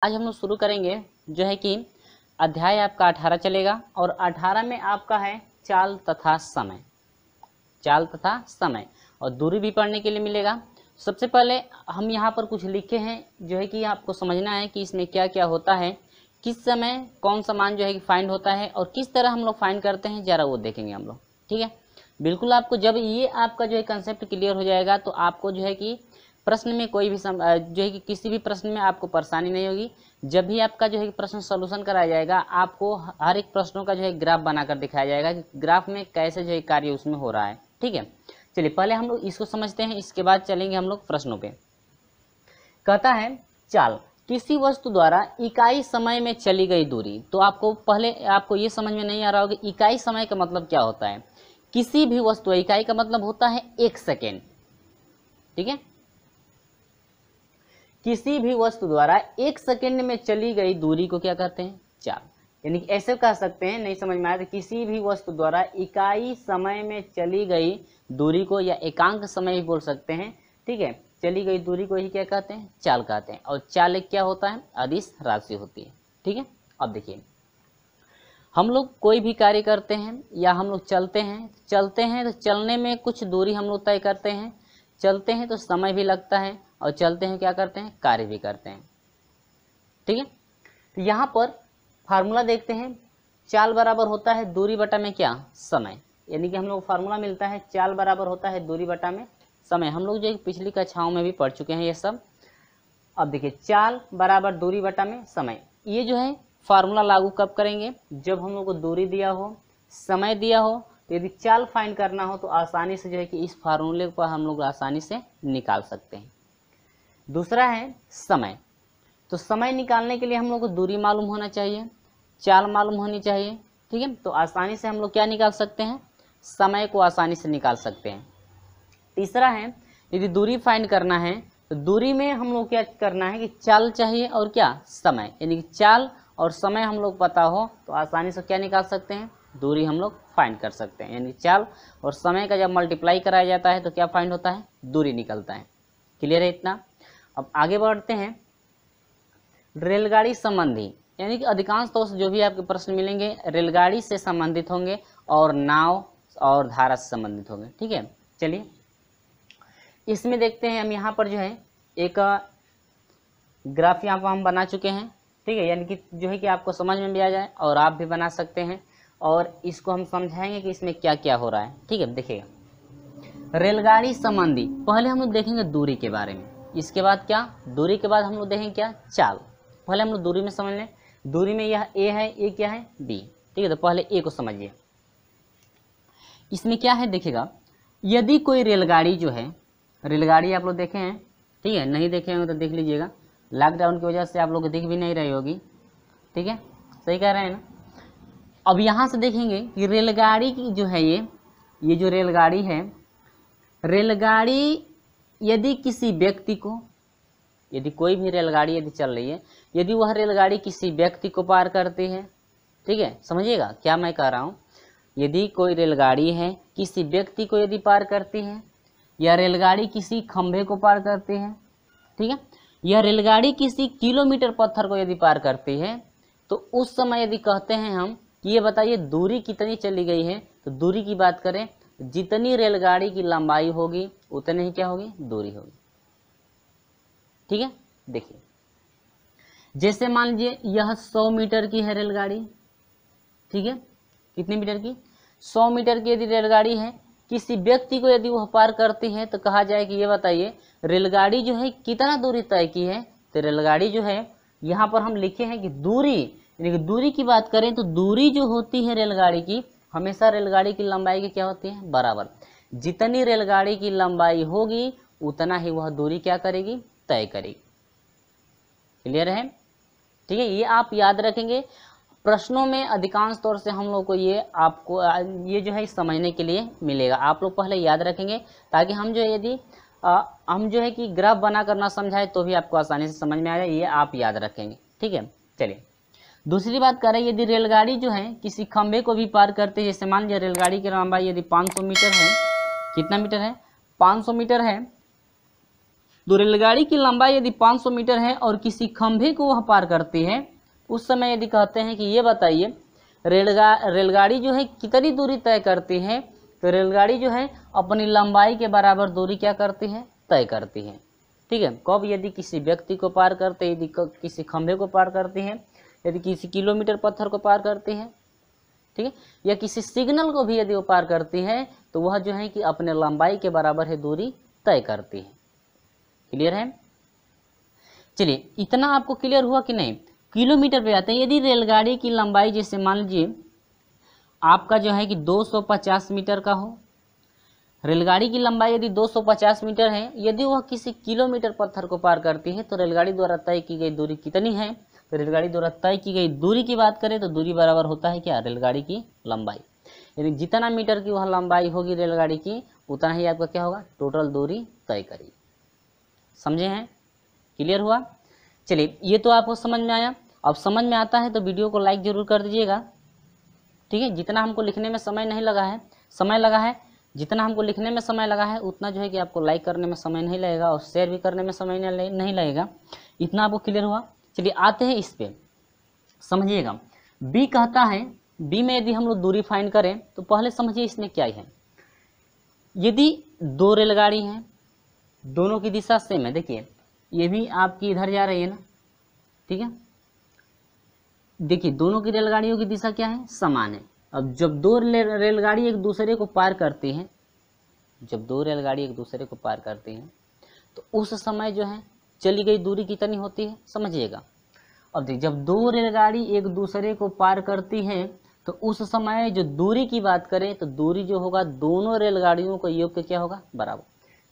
आज हम लोग शुरू करेंगे जो है कि अध्याय आपका 18 चलेगा और 18 में आपका है चाल तथा समय। चाल तथा समय और दूरी भी पढ़ने के लिए मिलेगा। सबसे पहले हम यहाँ पर कुछ लिखे हैं जो है कि आपको समझना है कि इसमें क्या क्या होता है, किस समय कौन सा मान जो है कि फाइंड होता है और किस तरह हम लोग फाइंड करते हैं, ज़रा वो देखेंगे हम लोग। ठीक है, बिल्कुल आपको जब ये आपका जो है कंसेप्ट क्लियर हो जाएगा तो आपको जो है कि प्रश्न में कोई भी जो है कि किसी भी प्रश्न में आपको परेशानी नहीं होगी। जब भी आपका जो है प्रश्न सॉल्यूशन कराया जाएगा आपको हर एक प्रश्नों का जो है ग्राफ बनाकर दिखाया जाएगा कि ग्राफ में कैसे जो है कार्य उसमें हो रहा है। ठीक है, चलिए पहले हम लोग इसको समझते हैं, इसके बाद चलेंगे हम लोग प्रश्नों पे। कहता है चाल, किसी वस्तु द्वारा इकाई समय में चली गई दूरी। तो आपको पहले आपको ये समझ में नहीं आ रहा होगा इकाई समय का मतलब क्या होता है। किसी भी वस्तु, इकाई का मतलब होता है 1 सेकेंड। ठीक है, किसी भी वस्तु द्वारा 1 सेकेंड में चली गई दूरी को क्या कहते हैं, चाल। यानी कि ऐसे कह सकते हैं, नहीं समझ में आया तो किसी भी वस्तु द्वारा इकाई समय में चली गई दूरी को या एकांक समय भी बोल सकते हैं। ठीक है, चली गई दूरी को ही क्या कहते हैं, चाल कहते हैं। और चाल एक क्या होता है, अदिश राशि होती है। ठीक है, अब देखिए हम लोग कोई भी कार्य करते हैं या हम लोग चलते हैं तो चलने में कुछ दूरी हम लोग तय करते हैं, चलते हैं तो समय भी लगता है और चलते हैं क्या करते हैं, कार्य भी करते हैं। ठीक है, तो यहाँ पर फार्मूला देखते हैं, चाल बराबर होता है दूरी बटा में क्या, समय। यानी कि हम लोग फार्मूला मिलता है चाल बराबर होता है दूरी बटा में समय। हम लोग जो पिछली कक्षाओं में भी पढ़ चुके हैं ये सब। अब देखिए चाल बराबर दूरी बटा में समय, ये जो है फार्मूला लागू कब करेंगे, जब हम लोग को दूरी दिया हो, समय दिया हो। तो यदि चाल फाइंड करना हो तो आसानी से जो है कि इस फार्मूले को हम लोग आसानी से निकाल सकते हैं। दूसरा है समय, तो समय निकालने के लिए हम लोग को दूरी मालूम होना चाहिए, चाल मालूम होनी चाहिए। ठीक है, तो आसानी से हम लोग क्या निकाल सकते हैं, समय को आसानी से निकाल सकते हैं। तीसरा है यदि दूरी फाइंड करना है तो दूरी में हम लोग क्या करना है कि चाल चाहिए और क्या, समय। यानी कि चाल और समय हम लोग पता हो तो आसानी से क्या निकाल सकते हैं, दूरी हम लोग फाइंड कर सकते हैं। यानी चाल और समय का जब मल्टीप्लाई कराया जाता है तो क्या फाइंड होता है, दूरी निकलता है। क्लियर है इतना। अब आगे बढ़ते हैं, रेलगाड़ी संबंधी, यानी कि अधिकांश तौर से जो भी आपके प्रश्न मिलेंगे रेलगाड़ी से संबंधित होंगे और नाव और धारा से संबंधित होंगे। ठीक है, चलिए इसमें देखते हैं हम यहाँ पर जो है एक ग्राफ यहाँ पर हम बना चुके हैं। ठीक है, यानी कि जो है कि आपको समझ में भी आ जाए और आप भी बना सकते हैं और इसको हम समझाएंगे कि इसमें क्या क्या हो रहा है। ठीक है, देखिएगा रेलगाड़ी संबंधी, पहले हम लोग देखेंगे दूरी के बारे में, इसके बाद क्या, दूरी के बाद हम लोग देखेंगे क्या, चाल। पहले हम लोग दूरी में समझ लें, दूरी में यह ए है, ये क्या है, बी। ठीक है, तो पहले ए को समझिए। इसमें क्या है देखिएगा, यदि कोई रेलगाड़ी जो है, रेलगाड़ी आप लोग देखे हैं, ठीक है, नहीं देखे होंगे तो देख लीजिएगा, लॉकडाउन की वजह से आप लोग दिख भी नहीं रही होगी। ठीक है, सही कह रहे हैं ना। अब यहाँ से देखेंगे कि रेलगाड़ी की जो है ये जो रेलगाड़ी है, रेलगाड़ी यदि किसी व्यक्ति को, यदि कोई भी रेलगाड़ी यदि चल रही है, यदि वह रेलगाड़ी किसी व्यक्ति को पार करती है, ठीक है, समझिएगा क्या मैं कह रहा हूँ, यदि कोई रेलगाड़ी है किसी व्यक्ति को यदि पार करती है या रेलगाड़ी किसी खंभे को पार करती है, ठीक है, या रेलगाड़ी किसी किलोमीटर पत्थर को यदि पार करती है, तो उस समय यदि कहते हैं हम कि ये बताइए दूरी कितनी चली गई है, तो दूरी की बात करें जितनी रेलगाड़ी की लंबाई होगी उतनी ही क्या होगी, दूरी होगी। ठीक है, देखिए जैसे मान लीजिए यह 100 मीटर की है रेलगाड़ी। ठीक है, कितने मीटर की, 100 मीटर की यदि रेलगाड़ी है, किसी व्यक्ति को यदि वह पार करती है तो कहा जाए कि ये बताइए रेलगाड़ी जो है कितना दूरी तय की है। तो रेलगाड़ी जो है यहाँ पर हम लिखे हैं कि दूरी, यानी कि दूरी की बात करें तो दूरी जो होती है रेलगाड़ी की, हमेशा रेलगाड़ी की लंबाई की क्या होती है, बराबर। जितनी रेलगाड़ी की लंबाई होगी उतना ही वह दूरी क्या करेगी, तय करेगी। क्लियर है। ठीक है, ये आप याद रखेंगे, प्रश्नों में अधिकांश तौर से हम लोग को ये आपको ये जो है समझने के लिए मिलेगा। आप लोग पहले याद रखेंगे ताकि हम जो है यदि हम जो है कि ग्राफ बना कर ना समझाए तो भी आपको आसानी से समझ में आ जाए, ये आप याद रखेंगे। ठीक है, चलिए दूसरी बात करें, यदि रेलगाड़ी जो है किसी खंभे को भी पार करते है, जैसे मान लीजिए रेलगाड़ी की लंबाई यदि 500 मीटर है, कितना मीटर है, 500 मीटर है, तो रेलगाड़ी की लंबाई यदि 500 मीटर है और किसी खंभे को वह पार करती है, उस समय यदि कहते हैं कि ये बताइए रेलगाड़ी जो है कितनी दूरी तय करती है, तो रेलगाड़ी जो है अपनी लंबाई के बराबर दूरी क्या करती है, तय करती है। ठीक है, कब? यदि किसी व्यक्ति को पार करते हैं, यदि किसी खंभे को पार करती है, यदि किसी किलोमीटर पत्थर को पार करती है, ठीक है, या किसी सिग्नल को भी यदि वो पार करती है, तो वह जो है कि अपने लंबाई के बराबर है दूरी तय करती है। क्लियर है? चलिए, इतना आपको क्लियर हुआ कि नहीं? किलोमीटर पे आते हैं। यदि रेलगाड़ी की लंबाई जैसे मान लीजिए आपका जो है कि 250 मीटर का हो, रेलगाड़ी की लंबाई यदि 250 मीटर है, यदि वह किसी किलोमीटर पत्थर को पार करती है, तो रेलगाड़ी द्वारा तय की गई दूरी कितनी है? तो रेलगाड़ी द्वारा तय की गई दूरी की बात करें तो दूरी बराबर होता है क्या? रेलगाड़ी की लंबाई। यानी जितना मीटर की वह लंबाई होगी रेलगाड़ी की, उतना ही आपका क्या होगा? टोटल दूरी तय करेगी। समझे हैं? क्लियर हुआ? चलिए, ये तो आपको समझ में आया। अब समझ में आता है तो वीडियो को लाइक जरूर कर दीजिएगा। ठीक है, जितना हमको लिखने में समय नहीं लगा है, समय लगा है, जितना हमको लिखने में समय लगा है उतना जो है कि आपको लाइक करने में समय नहीं लगेगा और शेयर भी करने में समय नहीं लगेगा। इतना आपको क्लियर हुआ? चलिए, आते हैं इस पे, समझिएगा। बी कहता है, बी में यदि हम लोग दूरी फाइंड करें तो पहले समझिए इसमें क्या है। यदि दो रेलगाड़ी हैं, दोनों की दिशा सेम है, देखिए ये भी आपकी इधर जा रही है ना, ठीक है, देखिए दोनों की रेलगाड़ियों की दिशा क्या है? समान है। अब जब दो रेलगाड़ी एक दूसरे को पार करती हैं, जब दो रेलगाड़ी एक दूसरे को पार करती हैं, तो उस समय जो है चली गई दूरी कितनी होती है? समझिएगा। अब देखिए, जब दो रेलगाड़ी एक दूसरे को पार करती है तो उस समय जो दूरी की बात करें तो दूरी जो होगा दोनों रेलगाड़ियों को योग के क्या होगा? बराबर।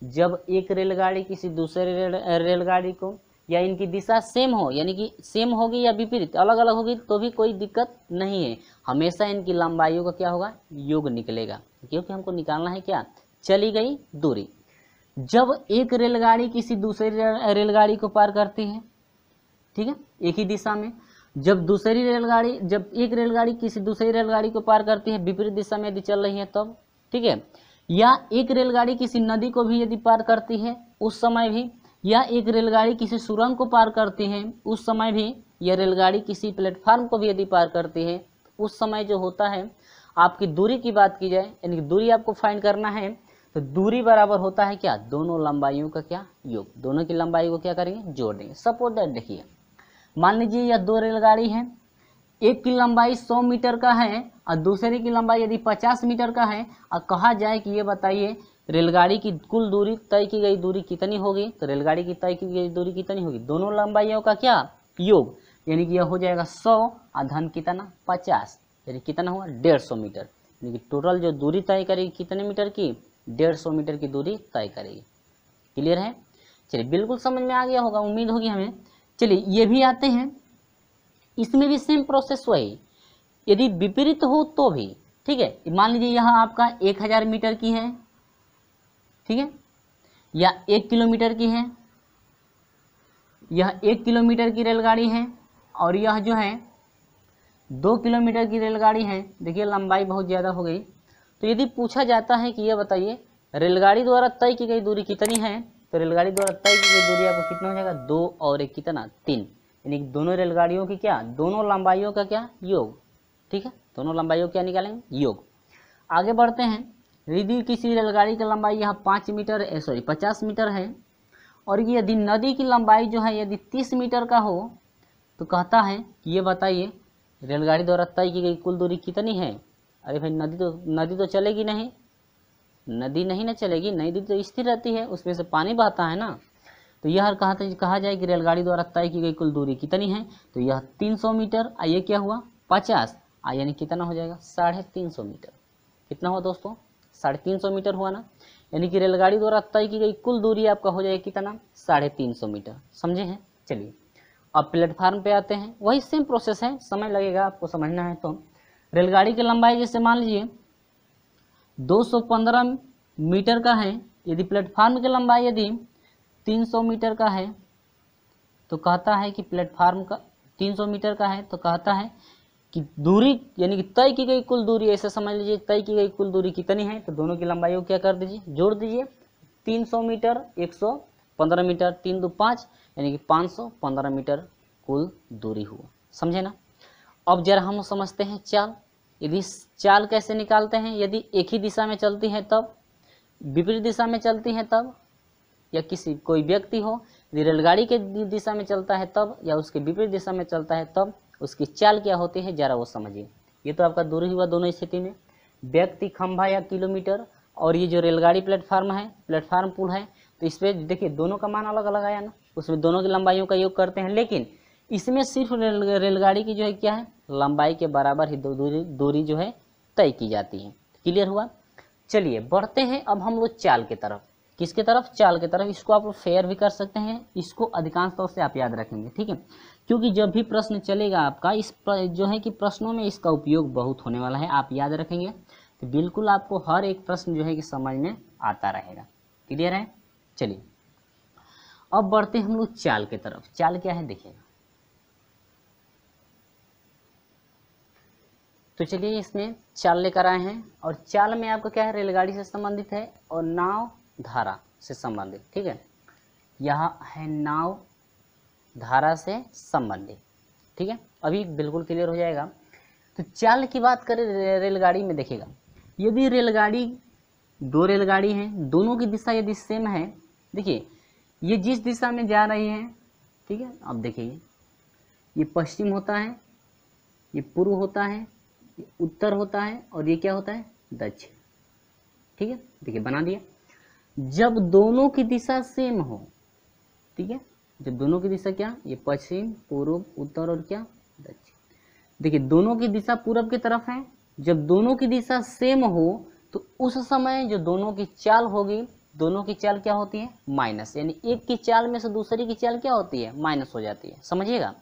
जब एक रेलगाड़ी किसी दूसरे रेलगाड़ी को, या इनकी दिशा सेम हो, यानी कि सेम होगी या विपरीत अलग अलग होगी तो भी कोई दिक्कत नहीं है, हमेशा इनकी लंबाइयों का क्या होगा? योग निकलेगा, क्योंकि हमको निकालना है क्या? चली गई दूरी। जब एक रेलगाड़ी किसी दूसरी रेलगाड़ी को पार करती है, ठीक है, एक ही दिशा में, जब एक रेलगाड़ी किसी दूसरी रेलगाड़ी को पार करती है विपरीत दिशा में यदि चल रही है तब, ठीक है, या एक रेलगाड़ी किसी नदी को भी यदि पार करती है उस समय भी, या एक रेलगाड़ी किसी सुरंग को पार करती है उस समय भी, या रेलगाड़ी किसी प्लेटफार्म को भी यदि पार करती है उस समय जो होता है, आपकी दूरी की बात की जाए, यानी कि दूरी आपको फाइंड करना है, तो दूरी बराबर होता है क्या? दोनों लंबाइयों का क्या? योग। दोनों की लंबाई को क्या करेंगे? जोड़ देंगे। सपोज दैट, देखिए मान लीजिए यह दो रेलगाड़ी है, एक की लंबाई 100 मीटर का है और दूसरे की लंबाई यदि 50 मीटर का है, और कहा जाए कि ये बताइए रेलगाड़ी की कुल दूरी, तय की गई दूरी कितनी होगी? तो रेलगाड़ी की तय की गई दूरी कितनी होगी? दोनों लंबाइयों का क्या? योग। यानी कि यह हो जाएगा 100 और धन कितना? 50, यानी कितना हुआ? 150 मीटर। यानी कि टोटल जो दूरी तय करेगी कितने मीटर की? 150 मीटर की दूरी तय करेगी। क्लियर है? चलिए, बिल्कुल समझ में आ गया होगा, उम्मीद होगी हमें। चलिए, ये भी आते हैं, इसमें भी सेम प्रोसेस वही, यदि विपरीत हो तो भी, ठीक है। मान लीजिए यहाँ आपका 1000 मीटर की है, ठीक है, या 1 किलोमीटर की है, यह 1 किलोमीटर की रेलगाड़ी है और यह जो है 2 किलोमीटर की रेलगाड़ी है। देखिए लंबाई बहुत ज़्यादा हो गई। तो यदि पूछा जाता है कि यह बताइए रेलगाड़ी द्वारा तय की गई दूरी कितनी है, तो रेलगाड़ी द्वारा तय की गई दूरी आपको कितना हो जाएगा? 2 और 1 कितना? 3, यानी दोनों रेलगाड़ियों की क्या? दोनों लंबाइयों का क्या? योग। ठीक है, दोनों लंबाइयों क्या निकालेंगे? योग। आगे बढ़ते हैं। यदि किसी रेलगाड़ी की लंबाई यहाँ 50 मीटर है और यदि नदी की लंबाई जो है यदि 30 मीटर का हो, तो कहता है कि ये बताइए रेलगाड़ी द्वारा तय की गई कुल दूरी कितनी है? अरे भाई नदी तो चलेगी नहीं, नदी नहीं ना चलेगी, नदी तो स्थिर रहती है, उसमें से पानी बहता है ना। तो यह कहा जाए कि रेलगाड़ी द्वारा तय की गई कुल दूरी कितनी है, तो यह 300 मीटर। ये क्या हुआ? 50, यानी कितना हो जाएगा? 350 मीटर। कितना हुआ दोस्तों? 350 मीटर हुआ ना। यानी कि रेलगाड़ी द्वारा तय की गई कुल दूरी आपका हो जाएगा कितना? 350 मीटर। समझे हैं? चलिए, अब प्लेटफार्म पे आते हैं। वही सेम प्रोसेस है, समय लगेगा आपको समझना है। तो रेलगाड़ी की लंबाई जैसे मान लीजिए 215 मीटर का है, यदि प्लेटफार्म की लंबाई यदि 300 मीटर का है, तो कहता है कि प्लेटफार्म का 300 मीटर का है, तो कहता है कि दूरी यानी कि तय की गई कुल दूरी, ऐसे समझ लीजिए तय की गई कुल दूरी कितनी है, तो दोनों की लंबाई को क्या कर दीजिए? जोड़ दीजिए। 300 मीटर 100 15 मीटर, 3 2 5 यानी कि 515 मीटर कुल दूरी हुआ। समझे ना। अब जरा हम समझते हैं चाल। यदि चाल कैसे निकालते हैं, यदि एक ही दिशा में चलती है तब, विपरीत दिशा में चलती है तब, या किसी कोई व्यक्ति हो यदि रेलगाड़ी के दिशा में चलता है तब, या उसके विपरीत दिशा में चलता है तब, उसकी चाल क्या होती है जरा वो समझिए। ये तो आपका दूरी हुआ दोनों स्थिति में, व्यक्ति, खंभा या किलोमीटर, और ये जो रेलगाड़ी प्लेटफार्म है, प्लेटफार्म पुल है, तो इस पर देखिए दोनों का मान अलग अलग आया ना, उसमें दोनों की लंबाइयों का योग करते हैं, लेकिन इसमें सिर्फ रेलगाड़ी की जो है क्या है, लंबाई के बराबर ही दूरी जो है तय की जाती है। क्लियर हुआ। चलिए बढ़ते हैं अब हम लोग चाल की तरफ। किसके तरफ? चाल की तरफ। इसको आप लोग फेयर भी कर सकते हैं, इसको अधिकांश तौर से आप याद रखेंगे, ठीक है, क्योंकि जब भी प्रश्न चलेगा आपका जो है कि प्रश्नों में इसका उपयोग बहुत होने वाला है। आप याद रखेंगे तो बिल्कुल आपको हर एक प्रश्न जो है कि समझ में आता रहेगा। क्लियर है। चलिए अब बढ़ते हैं हम लोग चाल की तरफ। चाल क्या है देखिएगा। तो चलिए इसमें चाल लेकर आए हैं, और चाल में आपको क्या है, रेलगाड़ी से संबंधित है और नाव धारा से संबंधित, ठीक है। यहाँ है नाव धारा से संबंधित, ठीक है, अभी बिल्कुल क्लियर हो जाएगा। तो चाल की बात करें रेलगाड़ी में, देखिएगा यदि रेलगाड़ी, दो रेलगाड़ी हैं, दोनों की दिशा यदि सेम है, देखिए ये जिस दिशा में जा रही है, ठीक है, अब देखिए ये पश्चिम होता है, ये पूर्व होता है, ये उत्तर होता है, और ये क्या होता है, दक्षिण, ठीक है। देखिए बना दिया। जब दोनों की दिशा सेम हो, ठीक है, जब दोनों की दिशा क्या, ये पश्चिम, पूर्व, उत्तर और क्या, दक्षिण। देखिए दोनों की दिशा पूरब की तरफ है। जब दोनों की दिशा सेम हो तो उस समय जो दोनों की चाल होगी, दोनों की चाल क्या होती है, माइनस, यानी एक की चाल में से दूसरी की चाल क्या होती है, माइनस हो जाती है। समझिएगा,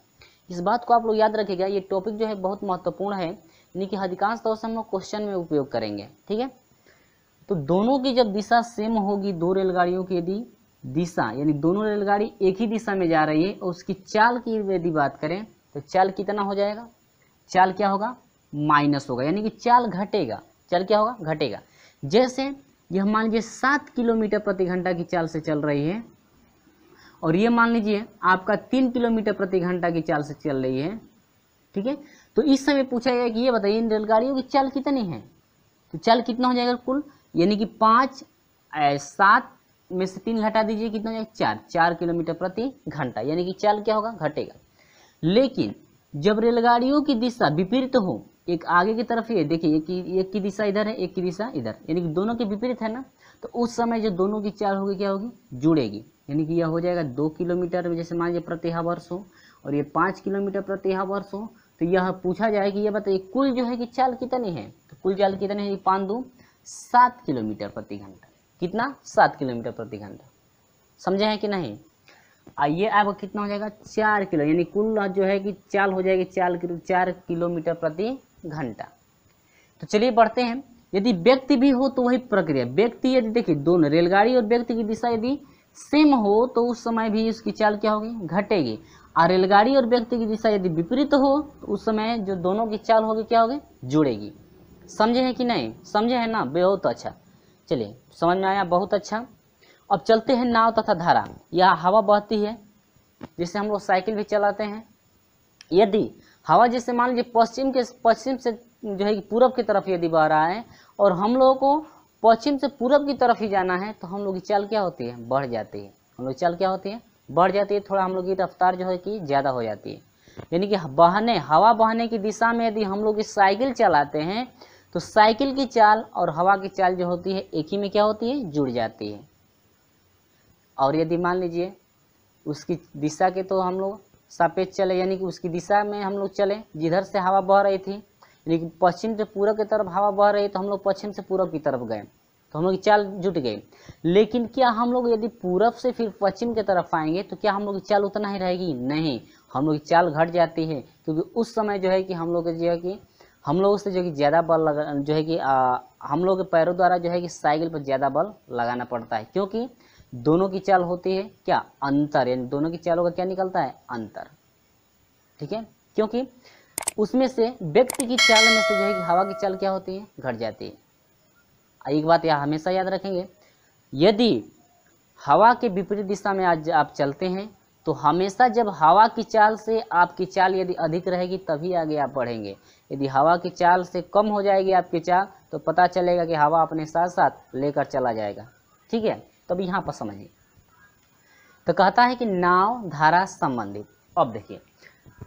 इस बात को आप लोग याद रखिएगा। ये टॉपिक जो है बहुत महत्वपूर्ण है, यानी कि अधिकांश तौर से हम लोग क्वेश्चन में उपयोग करेंगे, ठीक है। तो दोनों की जब दिशा सेम होगी, दो रेलगाड़ियों की यदि दिशा, यानी दोनों रेलगाड़ी एक ही दिशा में जा रही है, और उसकी चाल की यदि बात करें तो चाल कितना हो जाएगा, चाल क्या होगा, माइनस होगा, यानी कि चाल घटेगा। चाल क्या होगा, घटेगा। जैसे यह मान लीजिए 7 किलोमीटर प्रति घंटा की चाल से चल रही है, और ये मान लीजिए आपका 3 किलोमीटर प्रति घंटा की चाल से चल रही है, ठीक है। तो इस समय पूछा गया कि ये बताइए इन रेलगाड़ियों की चाल कितनी है, तो चाल कितना हो जाएगा कुल, यानी कि 5 7 में से 3 घटा दीजिए, कितना हो जाएगा, 4 किलोमीटर प्रति घंटा, यानी कि चाल क्या होगा, घटेगा। लेकिन जब रेलगाड़ियों की दिशा विपरीत हो, एक आगे की तरफ ये देखिए, एक की दिशा इधर है, एक की दिशा इधर, यानी कि दोनों के विपरीत है ना, तो उस समय जो दोनों की चाल होगी क्या होगी, जुड़ेगी, यानी कि यह हो जाएगा 2 किलोमीटर जैसे मान लीजिए प्रति हावर्स हो, और ये 5 किलोमीटर प्रति हावर्स हो। तो यह पूछा जाए कि ये बताइए कुल जो है कि चाल कितनी है, तो कुल चाल कितनी है, 5 2 7 किलोमीटर प्रति घंटा। कितना, 7 किलोमीटर प्रति घंटा। समझे हैं कि नहीं। आइए अब कितना हो जाएगा, 4 किलो, यानी कुल जो है कि चाल हो जाएगी 4 किलोमीटर प्रति घंटा। तो चलिए बढ़ते हैं। यदि व्यक्ति भी हो तो वही प्रक्रिया, व्यक्ति यदि देखिए दोनों रेलगाड़ी और व्यक्ति की दिशा यदि सेम हो तो उस समय भी उसकी चाल क्या होगी, घटेगी। और रेलगाड़ी और व्यक्ति की दिशा यदि विपरीत हो तो उस समय जो दोनों की चाल होगी क्या होगी, जुड़ेगी। समझे हैं कि नहीं, समझे हैं ना, बहुत अच्छा। चलिए समझ में आया, बहुत अच्छा। अब चलते हैं नाव तथा धारा। यह हवा बहती है, जिससे हम लोग साइकिल भी चलाते हैं। यदि हवा जैसे मान लीजिए पश्चिम से जो है कि पूरब की तरफ यदि बह रहा है, और हम लोगों को पश्चिम से पूरब की तरफ ही जाना है, तो हम लोग की चाल क्या होती है, बढ़ जाती है। हम लोग चाल क्या होती है, बढ़ जाती है, थोड़ा हम लोग की रफ्तार जो है कि ज़्यादा हो जाती है। यानी कि हवा बहने की दिशा में यदि हम लोग साइकिल चलाते हैं तो साइकिल की चाल और हवा की चाल जो होती है एक ही में क्या होती है, जुड़ जाती है। और यदि मान लीजिए उसकी दिशा के तो हम लोग सापेक्ष चले, यानी कि उसकी दिशा में हम लोग चले जिधर से हवा बह रही थी, यानी कि पश्चिम से पूरब की तरफ हवा बह रही, तो हम लोग पश्चिम से पूरब की तरफ गए, तो हम लोग की चाल जुट गई। लेकिन क्या हम लोग यदि पूरब से फिर पश्चिम की तरफ आएंगे तो क्या हम लोग की चाल उतना ही रहेगी, नहीं, हम लोग की चाल घट जाती है, क्योंकि उस समय जो है कि हम लोग जो है कि हम लोग से जो कि ज़्यादा बल लगा, जो है कि हम लोग के पैरों द्वारा जो है कि साइकिल पर ज़्यादा बल लगाना पड़ता है, क्योंकि दोनों की चाल होती है क्या, अंतर, यानी दोनों की चालों का क्या निकलता है, अंतर, ठीक है। क्योंकि उसमें से व्यक्ति की चाल में से जो है कि हवा की चाल क्या होती है, घट जाती है। एक बात यह हमेशा याद रखेंगे, यदि हवा के विपरीत दिशा में आज आप चलते हैं तो हमेशा जब हवा की चाल से आपकी चाल यदि अधिक रहेगी तभी आगे आप बढ़ेंगे। यदि हवा की चाल से कम हो जाएगी आपकी चाल तो पता चलेगा कि हवा अपने साथ साथ लेकर चला जाएगा। ठीक है, तब यहाँ पर समझिए। तो कहता है कि नाव धारा संबंधित। अब देखिए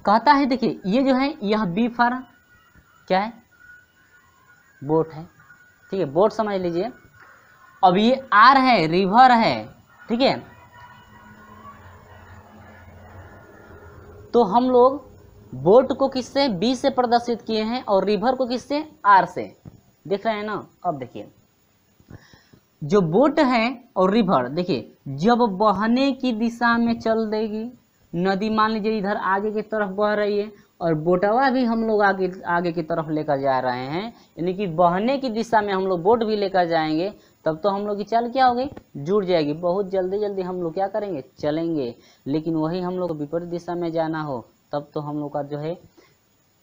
कहता है, देखिए ये जो है यह बी फॉर क्या है, बोट है। ठीक है, बोट समझ लीजिए। अब ये आर है, रिवर है। ठीक है, तो हम लोग बोट को किससे, बी से प्रदर्शित किए हैं और रिवर को किससे, आर से। देख रहे हैं ना। अब देखिए जो बोट है और रिवर, देखिए जब बहने की दिशा में चल देगी, नदी मान लीजिए इधर आगे की तरफ बह रही है और बोटवा भी हम लोग आगे की तरफ लेकर जा रहे हैं, यानी कि बहने की दिशा में हम लोग बोट भी लेकर जाएंगे, तब तो हम लोग की चाल क्या होगी, जुड़ जाएगी। बहुत जल्दी जल्दी हम लोग क्या करेंगे, चलेंगे। लेकिन वही हम लोग विपरीत दिशा में जाना हो तब तो हम लोग का जो है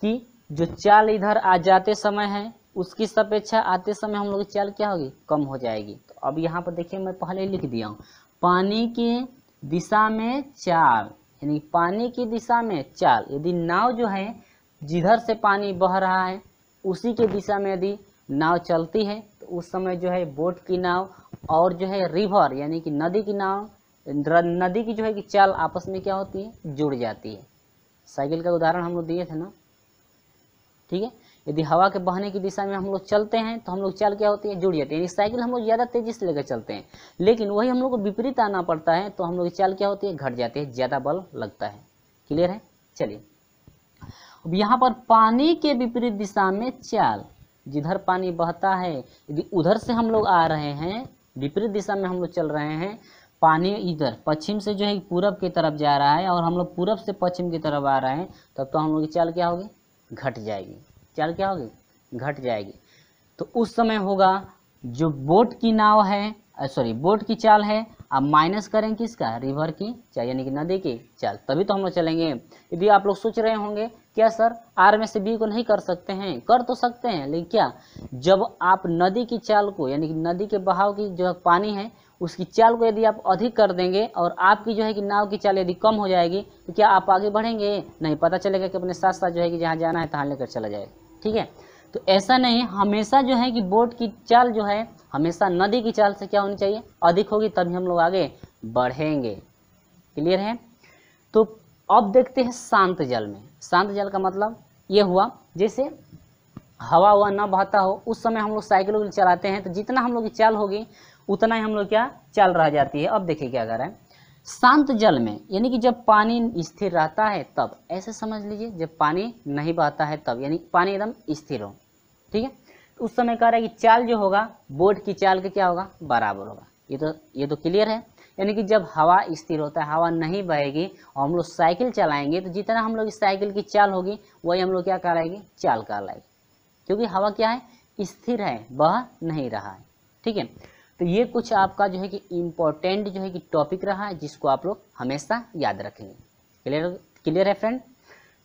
कि जो चाल इधर आ जाते समय है उसकी अपेक्षा आते समय हम लोग की चाल क्या होगी, कम हो जाएगी। तो अब यहाँ पर देखिए मैं पहले लिख दिया हूँ, पानी की दिशा में चाल, यानी पानी की दिशा में चाल। यदि नाव जो है जिधर से पानी बह रहा है उसी के दिशा में यदि नाव चलती है तो उस समय जो है बोट की नाव और जो है रिवर यानी कि नदी की नाव, नदी की जो है कि चाल आपस में क्या होती है, जुड़ जाती है। साइकिल का उदाहरण हम लोग दिए थे ना। ठीक है, यदि हवा के बहने की दिशा में हम लोग चलते हैं तो हम लोग चाल क्या होती है, जुड़ जाती है। यानी साइकिल हम लोग ज़्यादा तेजी से लेकर चलते हैं, लेकिन वही हम लोग को विपरीत आना पड़ता है तो हम लोग की चाल क्या होती है, घट जाती है, ज़्यादा बल लगता है। क्लियर है। चलिए अब यहाँ पर पानी के विपरीत दिशा में चाल, जिधर पानी बहता है यदि उधर से हम लोग आ रहे हैं, विपरीत दिशा में हम लोग चल रहे हैं, पानी इधर पश्चिम से जो है पूरब की तरफ जा रहा है और हम लोग पूरब से पश्चिम की तरफ आ रहे हैं, तब तो हम लोग की चाल क्या होगी, घट जाएगी। चाल क्या होगी, घट जाएगी। तो उस समय होगा जो बोट की नाव है, सॉरी बोट की चाल है, अब माइनस करें किसका, रिवर की चाल यानी कि नदी की चाल, तभी तो हम लोग चलेंगे। यदि आप लोग सोच रहे होंगे क्या सर आर में से बी को नहीं कर सकते हैं, कर तो सकते हैं, लेकिन क्या जब आप नदी की चाल को यानी कि नदी के बहाव की जो पानी है उसकी चाल को यदि आप अधिक कर देंगे और आपकी जो है कि नाव की चाल यदि कम हो जाएगी तो क्या आप आगे बढ़ेंगे, नहीं। पता चलेगा कि अपने साथ साथ जो है कि जहाँ जाना है तहाँ लेकर चला जाएगा। ठीक है, तो ऐसा नहीं, हमेशा जो है कि बोट की चाल जो है हमेशा नदी की चाल से क्या होनी चाहिए, अधिक होगी, तभी हम लोग आगे बढ़ेंगे। क्लियर है। तो अब देखते हैं शांत जल में। शांत जल का मतलब ये हुआ जैसे हवा हुआ ना बहता हो उस समय हम लोग साइकिल चलाते हैं तो जितना हम लोग की चाल होगी उतना ही हम लोग क्या चाल रह जाती है। अब देखिए क्या कर रहे हैं, शांत जल में यानी कि जब पानी स्थिर रहता है तब, ऐसे समझ लीजिए जब पानी नहीं बहता है तब, यानी पानी एकदम स्थिर हो। ठीक है, उस समय कह रहा है कि चाल जो होगा बोट की चाल के क्या होगा, बराबर होगा। ये तो क्लियर है। यानी कि जब हवा स्थिर होता है, हवा नहीं बहेगी और हम लोग साइकिल चलाएंगे तो जितना हम लोग साइकिल की चाल होगी वही हम लोग क्या कहलाएगी, चाल कहलाएगी, क्योंकि हवा क्या है, स्थिर है, बह नहीं रहा है। ठीक है, तो ये कुछ आपका जो है कि इम्पोर्टेंट जो है कि टॉपिक रहा है जिसको आप लोग हमेशा याद रखेंगे। क्लियर है फ्रेंड।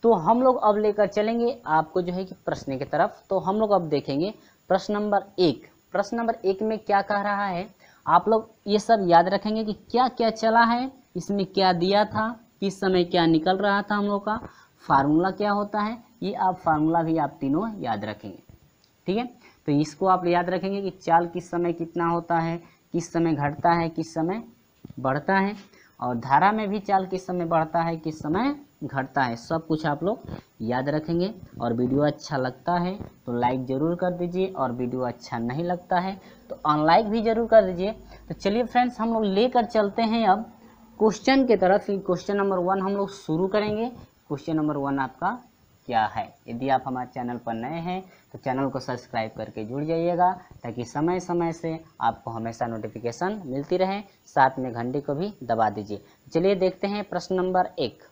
तो हम लोग अब लेकर चलेंगे आपको जो है कि प्रश्न की तरफ। तो हम लोग अब देखेंगे प्रश्न नंबर 1। प्रश्न नंबर 1 में क्या कह रहा है, आप लोग ये सब याद रखेंगे कि क्या क्या चला है, इसमें क्या दिया था, किस समय क्या निकल रहा था, हम लोग का फार्मूला क्या होता है, ये आप फार्मूला भी आप तीनों याद रखेंगे। ठीक है, तो इसको आप याद रखेंगे कि चाल किस समय कितना होता है, किस समय घटता है, किस समय बढ़ता है, और धारा में भी चाल किस समय बढ़ता है, किस समय घटता है, सब कुछ आप लोग याद रखेंगे। और वीडियो अच्छा लगता है तो लाइक ज़रूर कर दीजिए और वीडियो अच्छा नहीं लगता है तो अनलाइक भी ज़रूर कर दीजिए। तो चलिए फ्रेंड्स हम लोग लेकर चलते हैं अब क्वेश्चन की तरफ। क्वेश्चन नंबर 1 हम लोग शुरू करेंगे। क्वेश्चन नंबर 1 आपका क्या है। यदि आप हमारे चैनल पर नए हैं तो चैनल को सब्सक्राइब करके जुड़ जाइएगा ताकि समय समय से आपको हमेशा नोटिफिकेशन मिलती रहे, साथ में घंटे को भी दबा दीजिए। चलिए देखते हैं प्रश्न नंबर 1।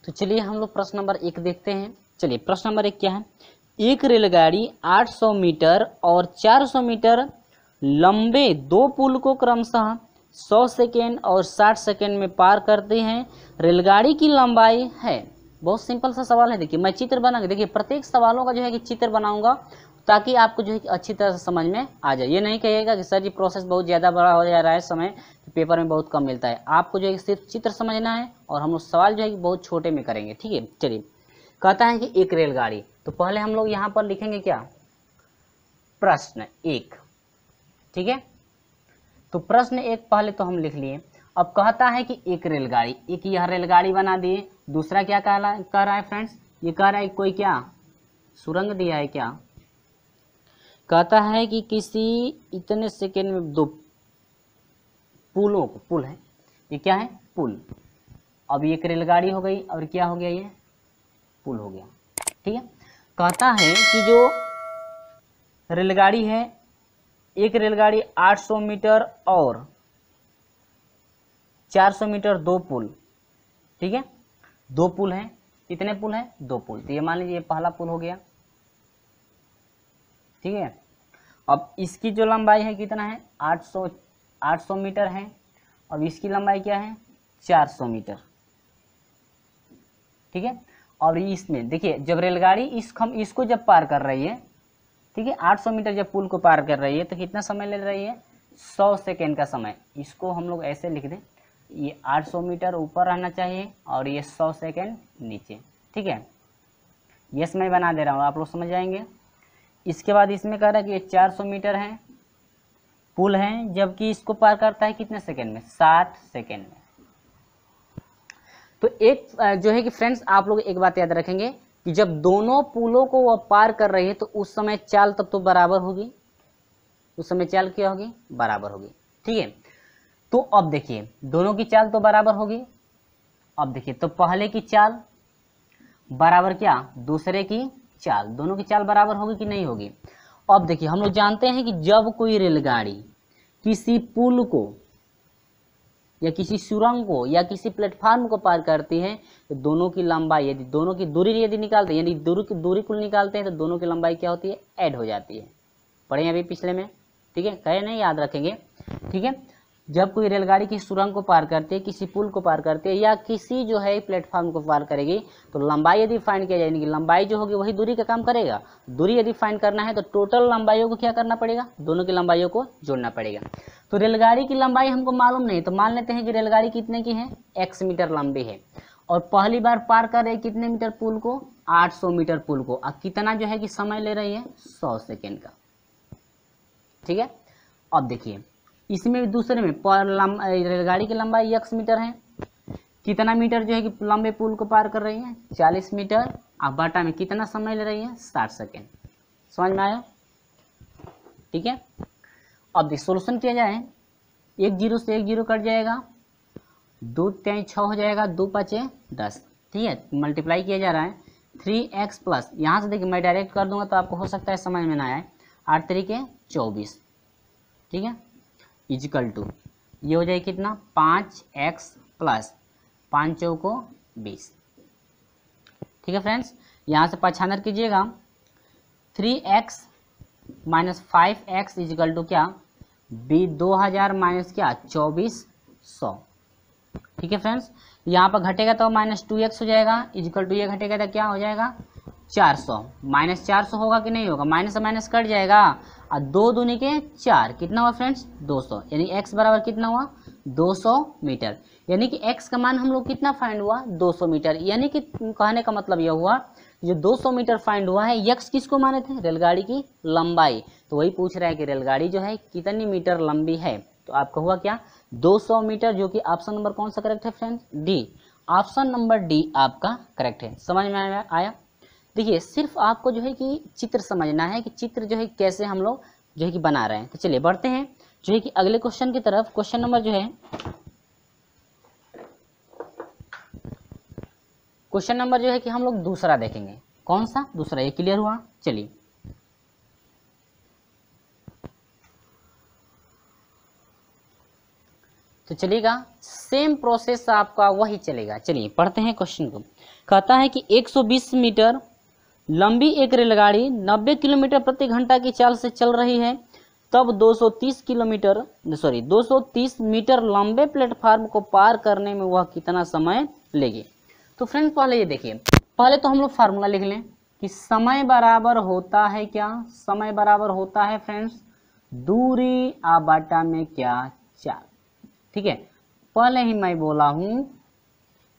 तो चलिए हम लोग प्रश्न नंबर 1 देखते हैं। चलिए प्रश्न नंबर 1 क्या है, एक रेलगाड़ी 800 मीटर और 400 मीटर लंबे 2 पुल को क्रमशः 100 सेकेंड और 60 सेकेंड में पार करते हैं। रेलगाड़ी की लंबाई है, बहुत सिंपल सा सवाल है। देखिए मैं चित्र बनाऊंगा, देखिए प्रत्येक सवालों का जो है कि चित्र बनाऊंगा ताकि आपको जो है कि अच्छी तरह से समझ में आ जाए। ये नहीं कहिएगा कि सर जी प्रोसेस बहुत ज़्यादा बड़ा हो जा रहा है, समय तो पेपर में बहुत कम मिलता है। आपको जो है सिर्फ चित्र समझना है और हम लोग सवाल जो है कि बहुत छोटे में करेंगे, ठीक है। चलिए, कहता है कि एक रेलगाड़ी, तो पहले हम लोग यहाँ पर लिखेंगे क्या, प्रश्न एक, ठीक है। तो प्रश्न एक पहले तो हम लिख लिए। अब कहता है कि एक रेलगाड़ी, एक यह रेलगाड़ी बना दिए। दूसरा क्या कह रहा है फ्रेंड्स, ये कह रहा है कोई क्या सुरंग दिया है क्या, कहता है कि किसी इतने सेकेंड में दो पुलों को, पुल है ये क्या है, पुल। अब ये एक रेलगाड़ी हो गई और क्या हो गया, ये पुल हो गया, ठीक है। कहता है कि जो रेलगाड़ी है, एक रेलगाड़ी 800 मीटर और 400 मीटर, दो पुल, ठीक है। दो पुल हैं, कितने पुल हैं, दो पुल। तो ये मान लीजिए पहला पुल हो गया, ठीक है। अब इसकी जो लंबाई है कितना है, 800 मीटर है। अब इसकी लंबाई क्या है, 400 मीटर, ठीक है। और इसमें देखिए जब रेलगाड़ी इसको जब पार कर रही है, ठीक है, 800 मीटर जब पुल को पार कर रही है तो कितना समय ले रही है, 100 सेकेंड का समय। इसको हम लोग ऐसे लिख दें, ये 800 मीटर ऊपर रहना चाहिए और ये 100 सेकेंड नीचे, ठीक है। ये मैं बना दे रहा हूँ, आप लोग समझ जाएंगे। इसके बाद इसमें कह रहा है कि ये 400 मीटर है, पुल है, जबकि इसको पार करता है कितने सेकेंड में, 60 सेकेंड में। तो एक जो है कि फ्रेंड्स आप लोग एक बात याद रखेंगे कि जब दोनों पुलों को वह पार कर रही है तो उस समय चाल तब तो बराबर होगी, उस समय चाल क्या होगी, बराबर होगी, ठीक है। तो अब देखिए दोनों की चाल तो बराबर होगी। अब देखिए तो पहले की चाल बराबर क्या, दूसरे की चाल, दोनों की चाल बराबर होगी कि नहीं होगी। अब देखिए हम लोग जानते हैं कि जब कोई रेलगाड़ी किसी पुल को या किसी सुरंग को या किसी प्लेटफार्म को पार करती है तो दोनों की लंबाई, यदि दोनों की दूरी यदि निकालते हैं, यदि दूरी कुल निकालते हैं तो दोनों की लंबाई क्या होती है, ऐड हो जाती है। पढ़े अभी पिछले में, ठीक है, कहे नहीं, याद रखेंगे, ठीक है। जब कोई रेलगाड़ी किसी सुरंग को पार करती है, किसी पुल को पार करती है या किसी जो है प्लेटफॉर्म को पार करेगी तो लंबाई यदि फाइंड किया जाएगी, लंबाई जो होगी वही दूरी का काम करेगा। दूरी यदि फाइंड करना है तो टोटल लंबाइयों को क्या करना पड़ेगा, दोनों की लंबाइयों को जोड़ना पड़ेगा। तो रेलगाड़ी की लंबाई हमको मालूम नहीं, तो मान लेते हैं कि रेलगाड़ी कितने की है, x मीटर लंबी है और पहली बार पार कर रही है कितने मीटर पुल को, 800 मीटर पुल को। अब कितना जो है कि समय ले रही है, 100 सेकेंड का, ठीक है। अब देखिए इसमें भी दूसरे में रेलगाड़ी की लंबाई x मीटर है, कितना मीटर जो है कि लंबे पुल को पार कर रही है, 40 मीटर। अब बाटा में कितना समय ले रही है, 60 सेकेंड। समझ में आया, ठीक है। अब सोल्यूशन किया जाए, 1 0 से 1 0 कट जाएगा, 2 3 6 हो जाएगा, 2 5 10, ठीक है। मल्टीप्लाई किया जा रहा है 3x प्लस, यहाँ से देखिए मैं डायरेक्ट कर दूंगा तो आपको हो सकता है समझ में ना आए, 8 3 24, ठीक है, इजिकल टू ये हो जाए कितना, 5x प्लस 5 चौको 20, ठीक है फ्रेंड्स। यहाँ से पछानर कीजिएगा, 3x minus 5x is equal to क्या, 2000 माइनस क्या, 2400, ठीक है फ्रेंड्स। यहाँ पर घटेगा तो माइनस 2x हो जाएगा, इजिकल टू ये घटेगा तो क्या हो जाएगा, 400। माइनस 400 होगा कि नहीं होगा, माइनस से माइनस कट जाएगा और 2 दूनी के 4, कितना हुआ फ्रेंड्स, 200। यानी x बराबर कितना हुआ, 200 मीटर। यानी कि x का मान हम लोग कितना फाइंड हुआ, 200 मीटर। यानी कि कहने का मतलब यह हुआ जो 200 मीटर फाइंड हुआ है, x किसको माने थे, रेलगाड़ी की लंबाई। तो वही पूछ रहा है कि रेलगाड़ी जो है कितनी मीटर लंबी है। तो आपका हुआ क्या, 200 मीटर, जो कि ऑप्शन नंबर कौन सा करेक्ट है friends, D. Option number D आपका करेक्ट है। समझ में आया। देखिए सिर्फ आपको जो है कि चित्र समझना है कि चित्र जो है कैसे हम लोग जो है कि बना रहे हैं। तो चलिए बढ़ते हैं जो है कि अगले क्वेश्चन की तरफ। क्वेश्चन नंबर जो है, क्वेश्चन नंबर जो है कि हम लोग दूसरा देखेंगे। कौन सा दूसरा, ये क्लियर हुआ। चलिए तो चलिएगा, सेम प्रोसेस आपका वही चलेगा। चलिए पढ़ते हैं क्वेश्चन को। कहता है कि 120 मीटर लंबी एक रेलगाड़ी 90 किलोमीटर प्रति घंटा की चाल से चल रही है, तब 230 मीटर लंबे प्लेटफार्म को पार करने में वह कितना समय लेगी। तो फ्रेंड्स पहले ये देखिए, पहले तो हम लोग फार्मूला लिख लें। कि समय बराबर होता है क्या, समय बराबर होता है फ्रेंड्स दूरी आ बाटा में क्या, चाल। ठीक है, पहले ही मैं बोला हूं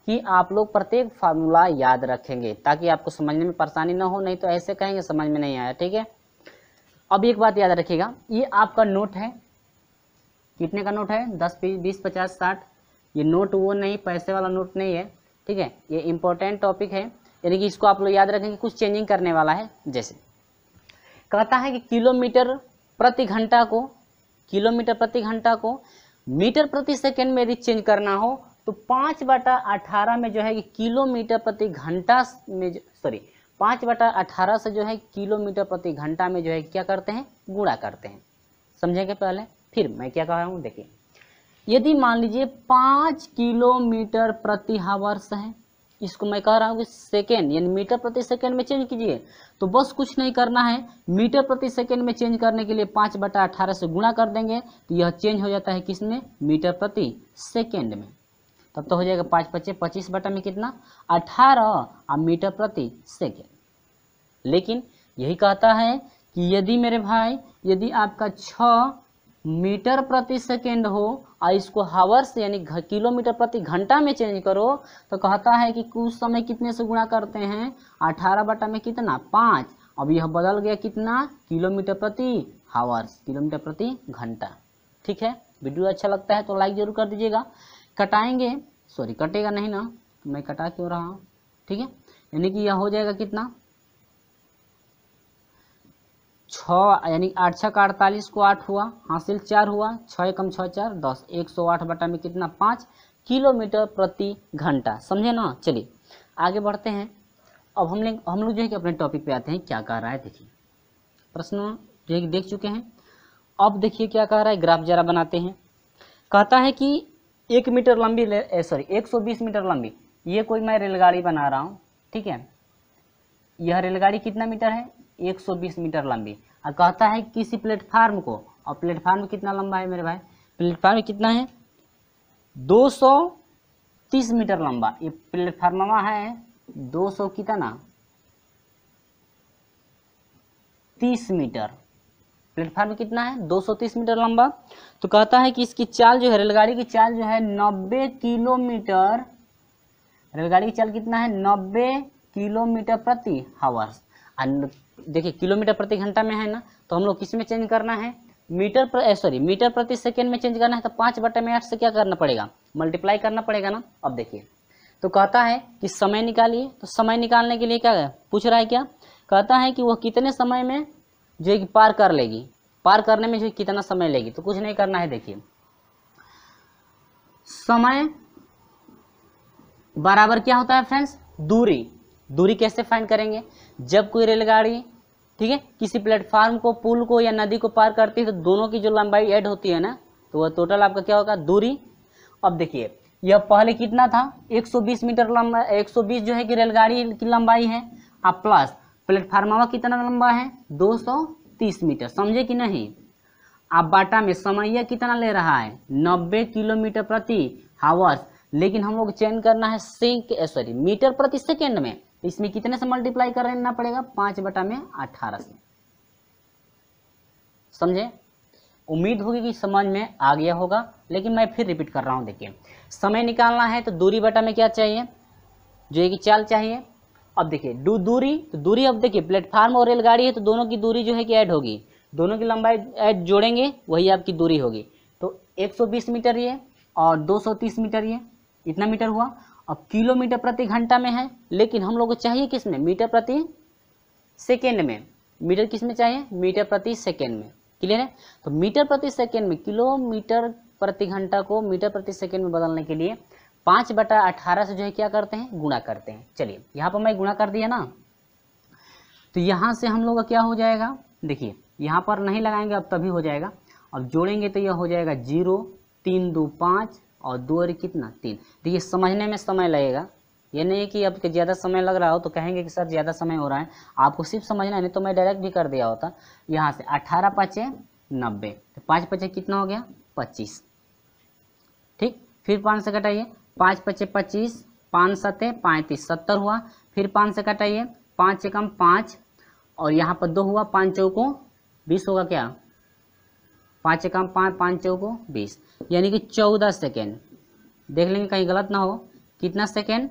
कि आप लोग प्रत्येक फार्मूला याद रखेंगे ताकि आपको समझने में परेशानी ना हो, नहीं तो ऐसे कहेंगे समझ में नहीं आया। ठीक है, अब एक बात याद रखिएगा, ये आपका नोट है, कितने का नोट है, 10 20 50 60। ये नोट वो नहीं, पैसे वाला नोट नहीं है। ठीक है, ये इंपॉर्टेंट टॉपिक है, यानी कि इसको आप लोग याद रखेंगे, कुछ चेंजिंग करने वाला है। जैसे कहता है कि किलोमीटर प्रति घंटा को, किलोमीटर प्रति घंटा को मीटर प्रति सेकेंड में यदि चेंज करना हो तो 5/18 में जो है कि किलोमीटर प्रति घंटा में, सॉरी 5/18 से जो है किलोमीटर प्रति घंटा में जो है क्या करते हैं, गुणा करते हैं। समझेंगे पहले, फिर मैं क्या कह रहा हूँ। देखिए, यदि मान लीजिए 5 किलोमीटर प्रति हावर्स है, इसको मैं कह रहा हूँ कि सेकेंड यानी मीटर प्रति सेकेंड में चेंज कीजिए, तो बस कुछ नहीं करना है, मीटर प्रति सेकेंड में चेंज करने के लिए 5/18 से गुणा कर देंगे तो यह चेंज हो जाता है किसमें, मीटर प्रति सेकेंड में। तब तो हो जाएगा 5 × 5 = 25 बटा में कितना, 18 और मीटर प्रति सेकेंड। लेकिन यही कहता है कि यदि मेरे भाई, यदि आपका 6 मीटर प्रति सेकेंड हो और इसको हावर्स यानी किलोमीटर प्रति घंटा में चेंज करो तो कहता है कि कुछ समय कितने से गुणा करते हैं, 18 बटा में कितना, 5। अब यह बदल गया कितना, किलोमीटर प्रति हावर्स, किलोमीटर प्रति घंटा। ठीक है, वीडियो अच्छा लगता है तो लाइक जरूर कर दीजिएगा। कटाएंगे, सॉरी कटेगा नहीं ना, मैं कटा क्यों रहा हूँ। ठीक है, यानी कि यह हो जाएगा कितना, 6 यानी 8 × 6 = 48 को 8 हुआ, हासिल 4 हुआ, 6 × 6 = 4 10, 108 बटा में कितना, 5 किलोमीटर प्रति घंटा। समझे ना। चलिए आगे बढ़ते हैं। अब हम लोग जो है कि अपने टॉपिक पे आते हैं, क्या कह रहा है। देखिए प्रश्न जो है कि देख चुके हैं, अब देखिए क्या कह रहा है, ग्राफ जरा बनाते हैं। कहता है कि 1 मीटर लंबी, सॉरी 120 मीटर लंबी, ये कोई मैं रेलगाड़ी बना रहा हूँ। ठीक है, यह रेलगाड़ी कितना मीटर है, 120 मीटर लंबी। और कहता है किसी प्लेटफार्म को, और प्लेटफार्म कितना लंबा है मेरे भाई, प्लेटफार्म कितना है, 230 मीटर लंबा। ये प्लेटफार्म है 200 कितना, 30 मीटर। प्लेटफार्म कितना है, 230 मीटर लंबा। तो कहता है कि इसकी चाल जो है, रेलगाड़ी की चाल जो है 90 किलोमीटर, रेलगाड़ी की चाल कितना है, 90 किलोमीटर प्रति हावर्स। देखिए किलोमीटर प्रति घंटा में है ना, तो हम लोग किस में चेंज करना है, मीटर प्रति सेकेंड में चेंज करना है। तो 5/8 से क्या करना पड़ेगा, मल्टीप्लाई करना पड़ेगा ना। अब देखिए, तो कहता है कि समय निकालिए। तो समय निकालने के लिए क्या है, पूछ रहा है, क्या कहता है कि वह कितने समय में जो है कि पार कर लेगी, पार करने में जो कितना समय लेगी। तो कुछ नहीं करना है, देखिए समय बराबर क्या होता है फ्रेंड्स, दूरी। दूरी कैसे फाइंड करेंगे, जब कोई रेलगाड़ी, ठीक है, किसी प्लेटफार्म को, पुल को या नदी को पार करती है तो दोनों की जो लंबाई ऐड होती है ना, तो वह टोटल आपका क्या होगा, दूरी। अब देखिए यह पहले कितना था, 120 मीटर लंबा, 120 जो है कि रेलगाड़ी की लंबाई है, अब प्लस प्लेटफार्म कितना लंबा है, 230 मीटर। समझे कि नहीं। अब बाटा में समय कितना ले रहा है, 90 किलोमीटर प्रति हावर्स, लेकिन हम लोग चेंज करना है मीटर प्रति सेकेंड में। तो इसमें कितने से मल्टीप्लाई करना पड़ेगा, 5/18 से। समझे, उम्मीद होगी कि समझ में आ गया होगा, लेकिन मैं फिर रिपीट कर रहा हूं। देखिए समय निकालना है तो दूरी बटा में क्या चाहिए, जो है कि चाल चाहिए। अब देखिए दूरी, तो दूरी, अब देखिए प्लेटफार्म और रेलगाड़ी है तो दोनों की दूरी जो है कि ऐड होगी, दोनों की लंबाई ऐड जोड़ेंगे वही आपकी दूरी होगी। तो 120 मीटर ये और 230 मीटर ये, इतना मीटर हुआ। अब किलोमीटर प्रति घंटा में है, लेकिन हम लोग को चाहिए किस में, मीटर प्रति सेकेंड में। मीटर किस में चाहिए, मीटर प्रति सेकेंड में। क्लियर है। तो मीटर प्रति सेकेंड में, किलोमीटर प्रति घंटा को मीटर प्रति सेकेंड में बदलने के लिए 5/18 से जो है क्या करते हैं, गुणा करते हैं। चलिए यहाँ पर मैं गुणा कर दिया ना, तो यहाँ से हम लोग का क्या हो जाएगा, देखिए यहाँ पर नहीं लगाएंगे अब तभी हो जाएगा। अब जोड़ेंगे तो यह हो जाएगा 0, 3 2 5 और 2 और कितना 3। देखिए समझने में समय लगेगा, ये नहीं कि अब ज़्यादा समय लग रहा हो तो कहेंगे कि सर ज़्यादा समय हो रहा है, आपको सिर्फ समझना है, नहीं तो मैं डायरेक्ट भी कर दिया होता। यहाँ से 18 × 5 = 90, तो 5 × 5 कितना हो गया, 25। ठीक, फिर 5 से घटाइए, 5 × 5 = 25, 5 × 7 = 35, 70 हुआ। फिर 5 से घटाइए, 5 एकम 5 और यहाँ पर 2 हुआ, 5 चौकों 20 होगा क्या, 5 एकम 5, 5 चौकों 20, यानी कि 14 सेकेंड। देख लेंगे कहीं गलत ना हो, कितना सेकेंड,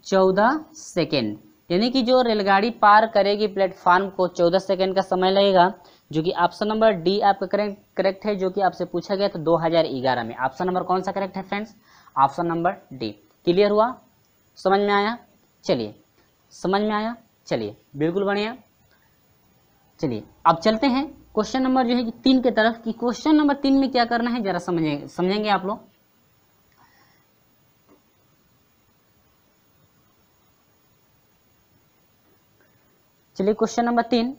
14 सेकेंड। यानी कि जो रेलगाड़ी पार करेगी प्लेटफार्म को 14 सेकेंड का समय लगेगा, जो कि ऑप्शन नंबर डी आपका करेक्ट है, जो कि आपसे पूछा गया था 2011 में। ऑप्शन नंबर कौन सा करेक्ट है friends, option number D. Clear हुआ, समझ में आया, चलिए समझ में आया, चलिए बिल्कुल बढ़िया। चलिए अब चलते हैं क्वेश्चन नंबर जो है 3 की तरफ, कि क्वेश्चन नंबर 3 में क्या करना है जरा समझेंगे आप लोग। चलिए क्वेश्चन नंबर 3,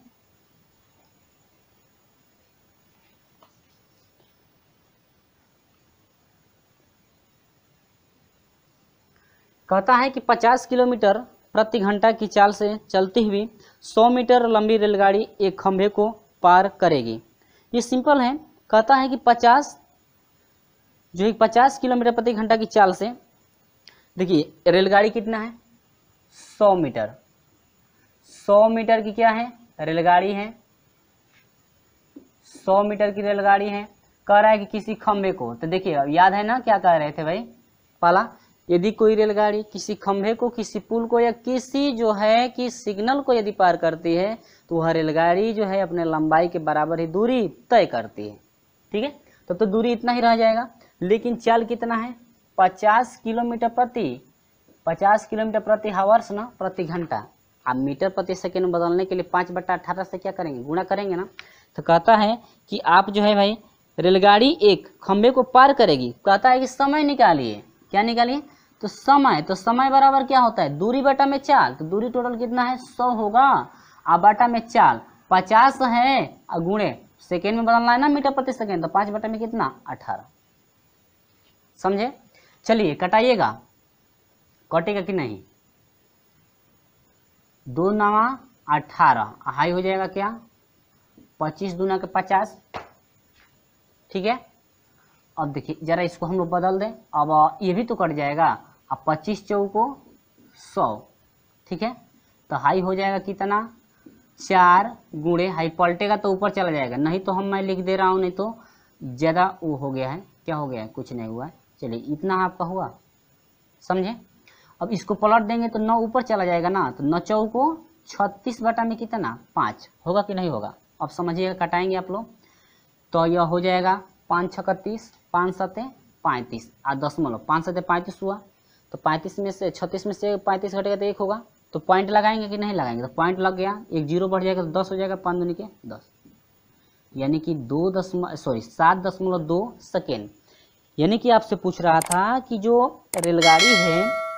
कहता है कि 50 किलोमीटर प्रति घंटा की चाल से चलती हुई 100 मीटर लंबी रेलगाड़ी एक खंभे को पार करेगी। ये सिंपल है, कहता है कि 50 किलोमीटर प्रति घंटा की चाल से, देखिए रेलगाड़ी कितना है 100 मीटर, 100 मीटर की क्या है रेलगाड़ी है, 100 मीटर की रेलगाड़ी है। कह रहा है कि किसी खंभे को, तो देखिए याद है ना क्या कह रहे थे भाई, पहला यदि कोई रेलगाड़ी किसी खंभे को, किसी पुल को या किसी जो है कि सिग्नल को यदि पार करती है तो वह रेलगाड़ी जो है अपने लंबाई के बराबर ही दूरी तय करती है। ठीक है, तब तो दूरी इतना ही रह जाएगा, लेकिन चाल कितना है 50 किलोमीटर प्रति हावर्स ना, प्रति घंटा। अब मीटर प्रति सेकेंड में बदलने के लिए 5/18 से क्या करेंगे, गुणा करेंगे ना। तो कहता है कि आप जो है भाई रेलगाड़ी एक खंभे को पार करेगी, कहता है कि समय निकालिए, क्या निकालिए, तो समय बराबर क्या होता है दूरी बटा में चाल, तो दूरी टोटल कितना है 100 होगा, अब बटा में चाल 50 है और गुणे सेकेंड में बदलना है ना मीटर प्रति सेकेंड, तो 5 बटा में कितना 18। समझे, चलिए कटाइएगा, कटेगा कि नहीं, 2 9 18, हाई हो जाएगा क्या 25 दूना के 50। ठीक है, अब देखिए जरा इसको हम लोग बदल दें, अब ये भी तो कट जाएगा, अब 25 चौको 100। ठीक है, तो हाई हो जाएगा कितना 4 गुणे, हाई पलटेगा तो ऊपर चला जाएगा, नहीं तो मैं लिख दे रहा हूँ, नहीं तो ज़्यादा वो हो गया है, क्या हो गया है, कुछ नहीं हुआ है। चलिए इतना आपका हुआ, समझे। अब इसको पलट देंगे तो 9 ऊपर चला जाएगा ना, तो 9 चौको 36 बटा में कितना 5 होगा कि नहीं होगा। अब समझिएगा, कटाएंगे आप लोग, तो यह हो जाएगा 5 6 30, 5 7 35 और दशमलव, 5 7 35 हुआ, तो 35 में से 36 में से 35 घटेगा तो 1 होगा, तो पॉइंट लगाएंगे कि नहीं लगाएंगे, तो पॉइंट लग गया, एक जीरो बढ़ जाएगा तो 10 हो जाएगा, 5 दूनी के 10, यानी कि 7.2 सेकेंड। यानी कि आपसे पूछ रहा था कि जो रेलगाड़ी है,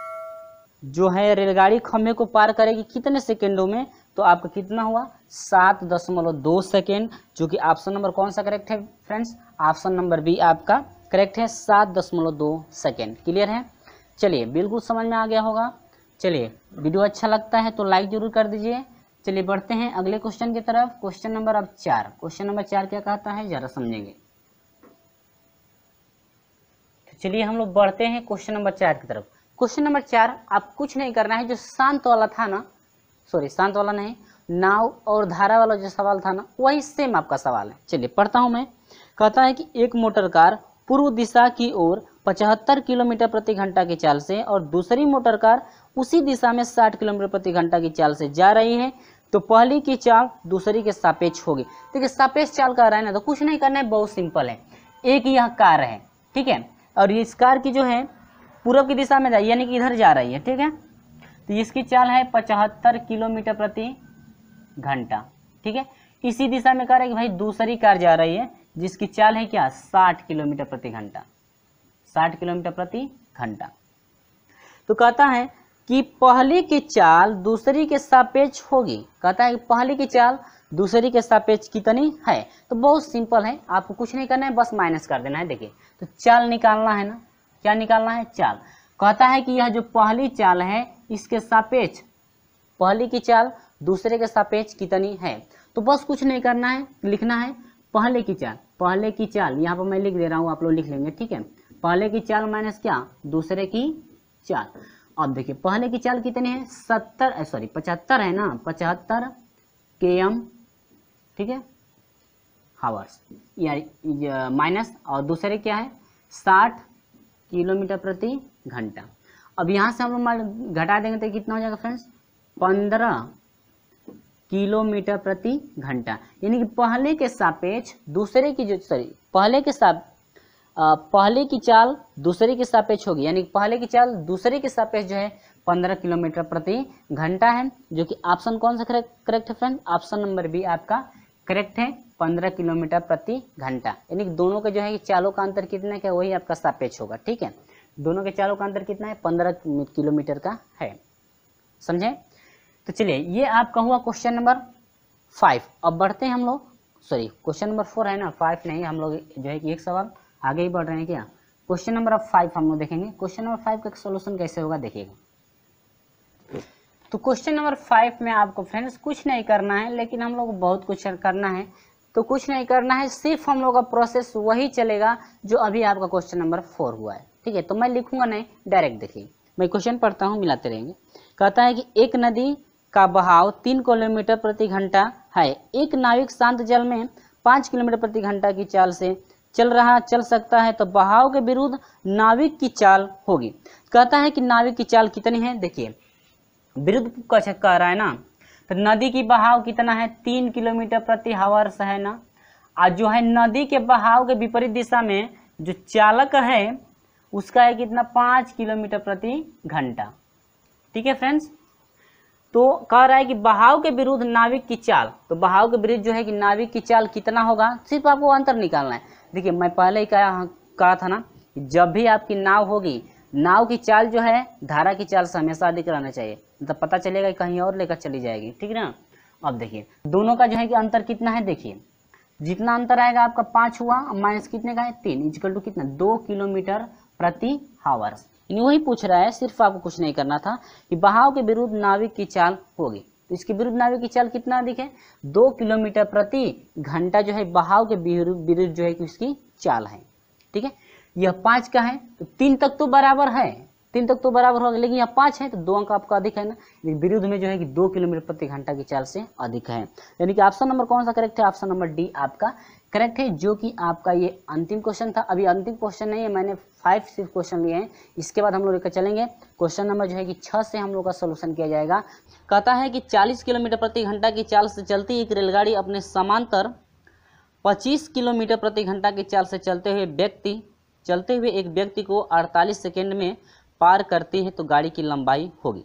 जो है रेलगाड़ी खंभे को पार करेगी कितने सेकेंडों में, तो आपका कितना हुआ 7.2 सेकेंड, जो कि ऑप्शन नंबर कौन सा करेक्ट है फ्रेंड्स, ऑप्शन नंबर बी आपका करेक्ट है, 7.2 सेकेंड। क्लियर है, चलिए बिल्कुल समझ में आ गया होगा। चलिए वीडियो अच्छा लगता है तो लाइक जरूर कर दीजिए। चलिए बढ़ते हैं अगले क्वेश्चन की तरफ, क्वेश्चन नंबर अब 4। क्वेश्चन नंबर 4 क्या कहता है जरा समझेंगे। तो चलिए हम लोग बढ़ते हैं क्वेश्चन नंबर 4 की तरफ। क्वेश्चन नंबर 4 आप कुछ नहीं करना है, जो शांत वाला था ना, सॉरी शांत वाला नहीं, नाव और धारा वाला जो सवाल था ना, वही सेम आपका सवाल है। चलिए पढ़ता हूं मैं। कहता है कि एक मोटर कार पूर्व दिशा की ओर 75 किलोमीटर प्रति घंटा की चाल से और दूसरी मोटर कार उसी दिशा में 60 किलोमीटर प्रति घंटा की चाल से जा रही है, तो पहली की चाल दूसरी के सापेक्ष होगी। देखिए सापेक्ष चाल कर रहा है ना, तो कुछ नहीं करना है, बहुत सिंपल है। एक यह कार है, ठीक है, और इस कार की जो है पूर्व की दिशा में यानी कि इधर जा रही है, ठीक है, तो इसकी चाल है 75 किलोमीटर प्रति घंटा। ठीक है, इसी दिशा में कह रहा है कि भाई दूसरी कार जा रही है जिसकी चाल है क्या 60 किलोमीटर प्रति घंटा, 60 किलोमीटर प्रति घंटा। तो कहता है कि पहली की चाल दूसरी के सापेक्ष होगी। कहता है कि पहली की चाल दूसरी के सापेक्ष कितनी है, तो बहुत सिंपल है, आपको कुछ नहीं करना है, बस माइनस कर देना है। देखिए तो चाल निकालना है ना, क्या निकालना है चाल। कहता है कि यह जो पहली चाल है इसके सापेक्ष, पहली की चाल दूसरे के सापेक्ष कितनी है, तो बस कुछ नहीं करना है, लिखना है पहले की चाल, पहले की चाल यहाँ पर मैं लिख दे रहा हूँ, आप लोग लिख लेंगे, ठीक है। पहले की चाल माइनस क्या दूसरे की चाल, अब देखिए पहले की चाल कितनी है 75 है ना, 75 km, ठीक है, हावर्स या माइनस, और दूसरे क्या है 60 किलोमीटर प्रति घंटा। अब यहाँ से हम लोग घटा देंगे तो कितना हो जाएगा फ्रेंड्स 15 किलोमीटर प्रति घंटा। यानी कि पहले के सापेक्ष दूसरे की पहले की चाल दूसरे के सापेक्ष होगी, यानी पहले की चाल दूसरे के सापेक्ष जो है 15 किलोमीटर प्रति घंटा है, जो कि ऑप्शन कौन सा करेक्ट है फ्रेंड, ऑप्शन नंबर बी आपका करेक्ट है, 15 किलोमीटर प्रति घंटा। यानी कि दोनों के जो है चालों का अंतर कितना है, वही आपका सापेक्ष होगा, ठीक है। दोनों के चालों का अंतर कितना है 15 किलोमीटर का है, समझे। तो चलिए ये आपका हुआ क्वेश्चन नंबर 5। अब बढ़ते हैं हम लोग, सॉरी क्वेश्चन नंबर 4 है ना, 5 नहीं, हम लोग जो है कि एक सवाल आगे ही बढ़ रहे हैं क्या। क्वेश्चन नंबर 5 हम लोग देखेंगे। क्वेश्चन नंबर 5 का सोल्यूशन कैसे होगा देखिएगा। तो क्वेश्चन नंबर 5 में आपको फ्रेंड्स कुछ नहीं करना है, लेकिन हम लोग बहुत कुछ करना है। तो कुछ नहीं करना है, सिर्फ हम लोग का प्रोसेस वही चलेगा जो अभी आपका क्वेश्चन नंबर 4 हुआ है, ठीक है। तो मैं लिखूंगा नहीं, डायरेक्ट देखिए, मैं क्वेश्चन पढ़ता हूँ, मिलाते रहेंगे। कहता है कि एक नदी का बहाव 3 किलोमीटर प्रति घंटा है, एक नाविक शांत जल में 5 किलोमीटर प्रति घंटा की चाल से चल सकता है, तो बहाव के विरुद्ध नाविक की चाल होगी। कहता है कि नाविक की चाल कितनी है, देखिए विरुद्ध कह रहा है ना, तो नदी की बहाव कितना है 3 किलोमीटर प्रति हावर्स है ना, और जो है नदी के बहाव के विपरीत दिशा में जो चालक है उसका है कितना 5 किलोमीटर प्रति घंटा, ठीक है फ्रेंड्स। तो कह रहा है कि बहाव के विरुद्ध नाविक की चाल, तो बहाव के विरुद्ध जो है कि नाविक की चाल कितना होगा, सिर्फ आपको अंतर निकालना है। देखिए मैं पहले ही कहा था ना, जब भी आपकी नाव होगी, नाव की चाल जो है धारा की चाल से हमेशा अधिक रहना चाहिए, मतलब पता चलेगा कि कहीं और लेकर चली जाएगी, ठीक है ना। अब देखिए दोनों का जो है कि अंतर कितना है, देखिए जितना अंतर आएगा आपका 5 हुआ, माइनस कितने का है 3, इक्वल टू कितना 2 किलोमीटर प्रति हावर्स। वही पूछ रहा है, सिर्फ आपको कुछ नहीं करना था कि बहाव के विरुद्ध नाविक की चाल होगी, तो इसके विरुद्ध नाविक की चाल कितना अधिक है 2 किलोमीटर प्रति घंटा जो है बहाव के विरुद्ध जो है कि उसकी चाल है, ठीक है। यह 5 का है तो 3 तक तो बराबर है, 3 तक तो बराबर होगा, लेकिन यहाँ 5 है तो 2 अंक आपका अधिक है ना, विरुद्ध में जो है कि 2 किलोमीटर प्रति घंटा की चाल से अधिक है। यानी कि ऑप्शन नंबर कौन सा करेक्ट है, ऑप्शन नंबर डी आपका करेक्ट है, जो कि आपका ये अंतिम क्वेश्चन था। अभी अंतिम क्वेश्चन नहीं है, मैंने 5 सिर्फ क्वेश्चन लिए हैं, इसके बाद हम लोग लेकर चलेंगे क्वेश्चन नंबर जो है कि 6 से हम लोग का सोल्यूशन किया जाएगा। कहता है कि 40 किलोमीटर प्रति घंटा की चाल से चलती एक रेलगाड़ी अपने समांतर 25 किलोमीटर प्रति घंटा की चाल से चलते हुए एक व्यक्ति को 48 सेकेंड में पार करती है, तो गाड़ी की लंबाई होगी।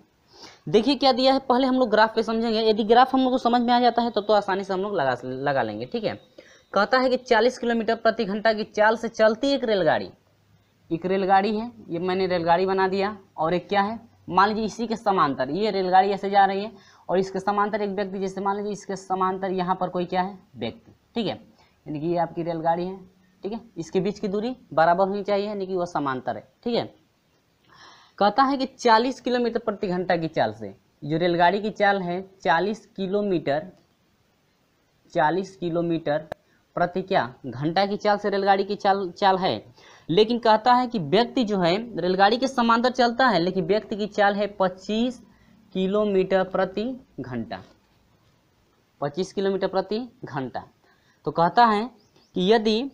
देखिए क्या दिया है, पहले हम लोग ग्राफ पे समझेंगे। यदि ग्राफ हम लोग को समझ में आ जाता है तो आसानी से हम लोग लगा लेंगे, ठीक है। कहता है कि 40 किलोमीटर प्रति घंटा की चाल से चलती एक रेलगाड़ी है, ये मैंने रेलगाड़ी बना दिया, और एक क्या है, मान लीजिए इसी के समांतर ये रेलगाड़ी ऐसे जा रही है, और इसके समांतर एक व्यक्ति, जैसे मान लीजिए इसके समांतर यहाँ पर कोई क्या है व्यक्ति, ठीक है। यानी कि ये आपकी रेलगाड़ी है, ठीक है, इसके बीच की दूरी बराबर होनी चाहिए, यानी कि वह समांतर है, ठीक है। कहता है कि 40 किलोमीटर प्रति घंटा की चाल से, जो रेलगाड़ी की चाल है 40 किलोमीटर प्रति क्या घंटा की चाल से रेलगाड़ी की चाल है, लेकिन कहता है कि व्यक्ति जो है रेलगाड़ी के समांतर चलता है, लेकिन व्यक्ति की चाल है 25 किलोमीटर प्रति घंटा, 25 किलोमीटर प्रति घंटा। तो कहता है कि यदि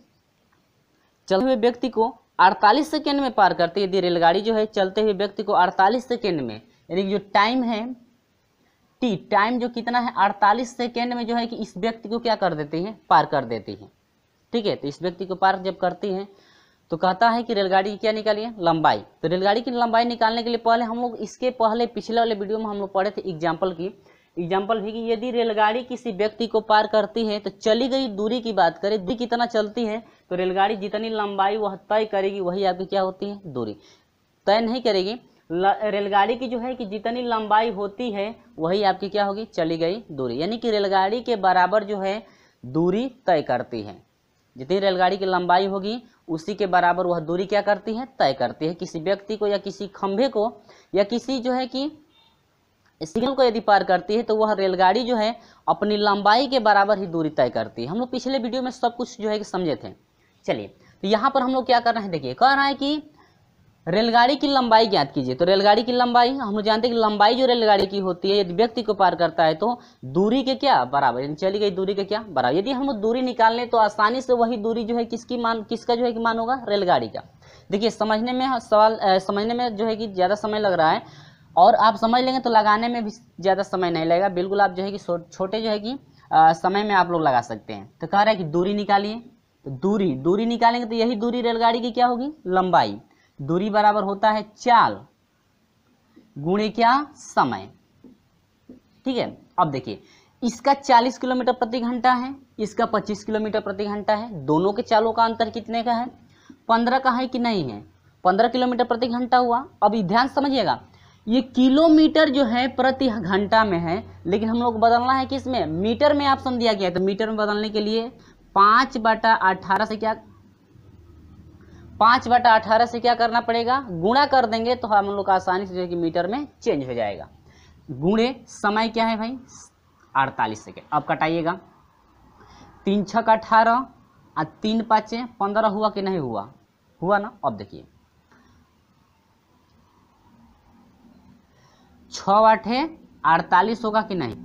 चलते हुए व्यक्ति को 48 सेकेंड में पार करती है, यदि रेलगाड़ी जो है चलते हुए व्यक्ति को 48 सेकेंड में, यानी जो टाइम है टाइम जो कितना है 48 सेकेंड में जो है कि इस व्यक्ति को क्या कर देती है, पार कर देती है, ठीक है। तो इस व्यक्ति को पार जब करती है तो कहता है कि रेलगाड़ी की क्या निकालिए, लंबाई। तो रेलगाड़ी की लंबाई निकालने के लिए पहले हम लोग इसके पहले पिछले वाले वीडियो में हम लोग पढ़े थे एग्जाम्पल भी कि यदि रेलगाड़ी किसी व्यक्ति को पार करती है तो चली गई दूरी की बात करें, दूरी कितना चलती है, तो रेलगाड़ी जितनी लंबाई वह तय करेगी वही आपकी क्या होती है, दूरी। तय नहीं करेगी, रेलगाड़ी की जो है कि जितनी लंबाई होती है वही आपकी क्या होगी, चली गई दूरी। यानी कि रेलगाड़ी के बराबर जो है दूरी तय करती है, जितनी रेलगाड़ी की लंबाई होगी उसी के बराबर वह दूरी क्या करती है, तय करती है। किसी व्यक्ति को या किसी खंभे को या किसी जो है कि सिग्नल को यदि पार करती है तो वह रेलगाड़ी जो है अपनी लंबाई के बराबर ही दूरी तय करती है। हम लोग पिछले वीडियो में सब कुछ जो है कि समझे थे। चलिए तो यहाँ पर हम लोग क्या कर रहे हैं, देखिए कह रहा है कि रेलगाड़ी की लंबाई ज्ञात कीजिए। तो रेलगाड़ी की लंबाई हम लोग जानते हैं कि लंबाई जो रेलगाड़ी की होती है यदि व्यक्ति को पार करता है तो दूरी के क्या बराबर, यानी चली गई दूरी के क्या बराबर। यदि हम लोग दूरी निकाल लें तो आसानी से वही दूरी जो है किसका जो है कि मान होगा, रेलगाड़ी का। देखिए समझने में समझने में जो है कि ज़्यादा समय लग रहा है, और आप समझ लेंगे तो लगाने में भी ज़्यादा समय नहीं लगेगा। बिल्कुल आप जो है कि छोटे जो है कि समय में आप लोग लगा सकते हैं। तो कह रहा है कि दूरी निकालिए, तो दूरी निकालेंगे तो यही दूरी रेलगाड़ी की क्या होगी, लंबाई। दूरी बराबर होता है चाल गुणे क्या, समय। ठीक है, अब देखिए इसका 40 किलोमीटर प्रति घंटा है, इसका 25 किलोमीटर प्रति घंटा है। दोनों के चालों का अंतर कितने का है, 15 का है कि नहीं है, 15 किलोमीटर प्रति घंटा हुआ। अब ध्यान समझिएगा, ये किलोमीटर जो है प्रति घंटा में है, लेकिन हम लोग बदलना है किसमें, मीटर में ऑप्शन दिया गया है। तो मीटर में बदलने के लिए 5/18 से क्या 5/18 से क्या करना पड़ेगा, गुणा कर देंगे तो हम लोग आसानी से जो है कि मीटर में चेंज हो जाएगा। गुणे समय क्या है भाई, 48 सेकेंड। अब कटाइएगा, 3 6 का 18 और 3 5 15 हुआ कि नहीं हुआ, हुआ ना। अब देखिए 6 8 48 होगा कि नहीं,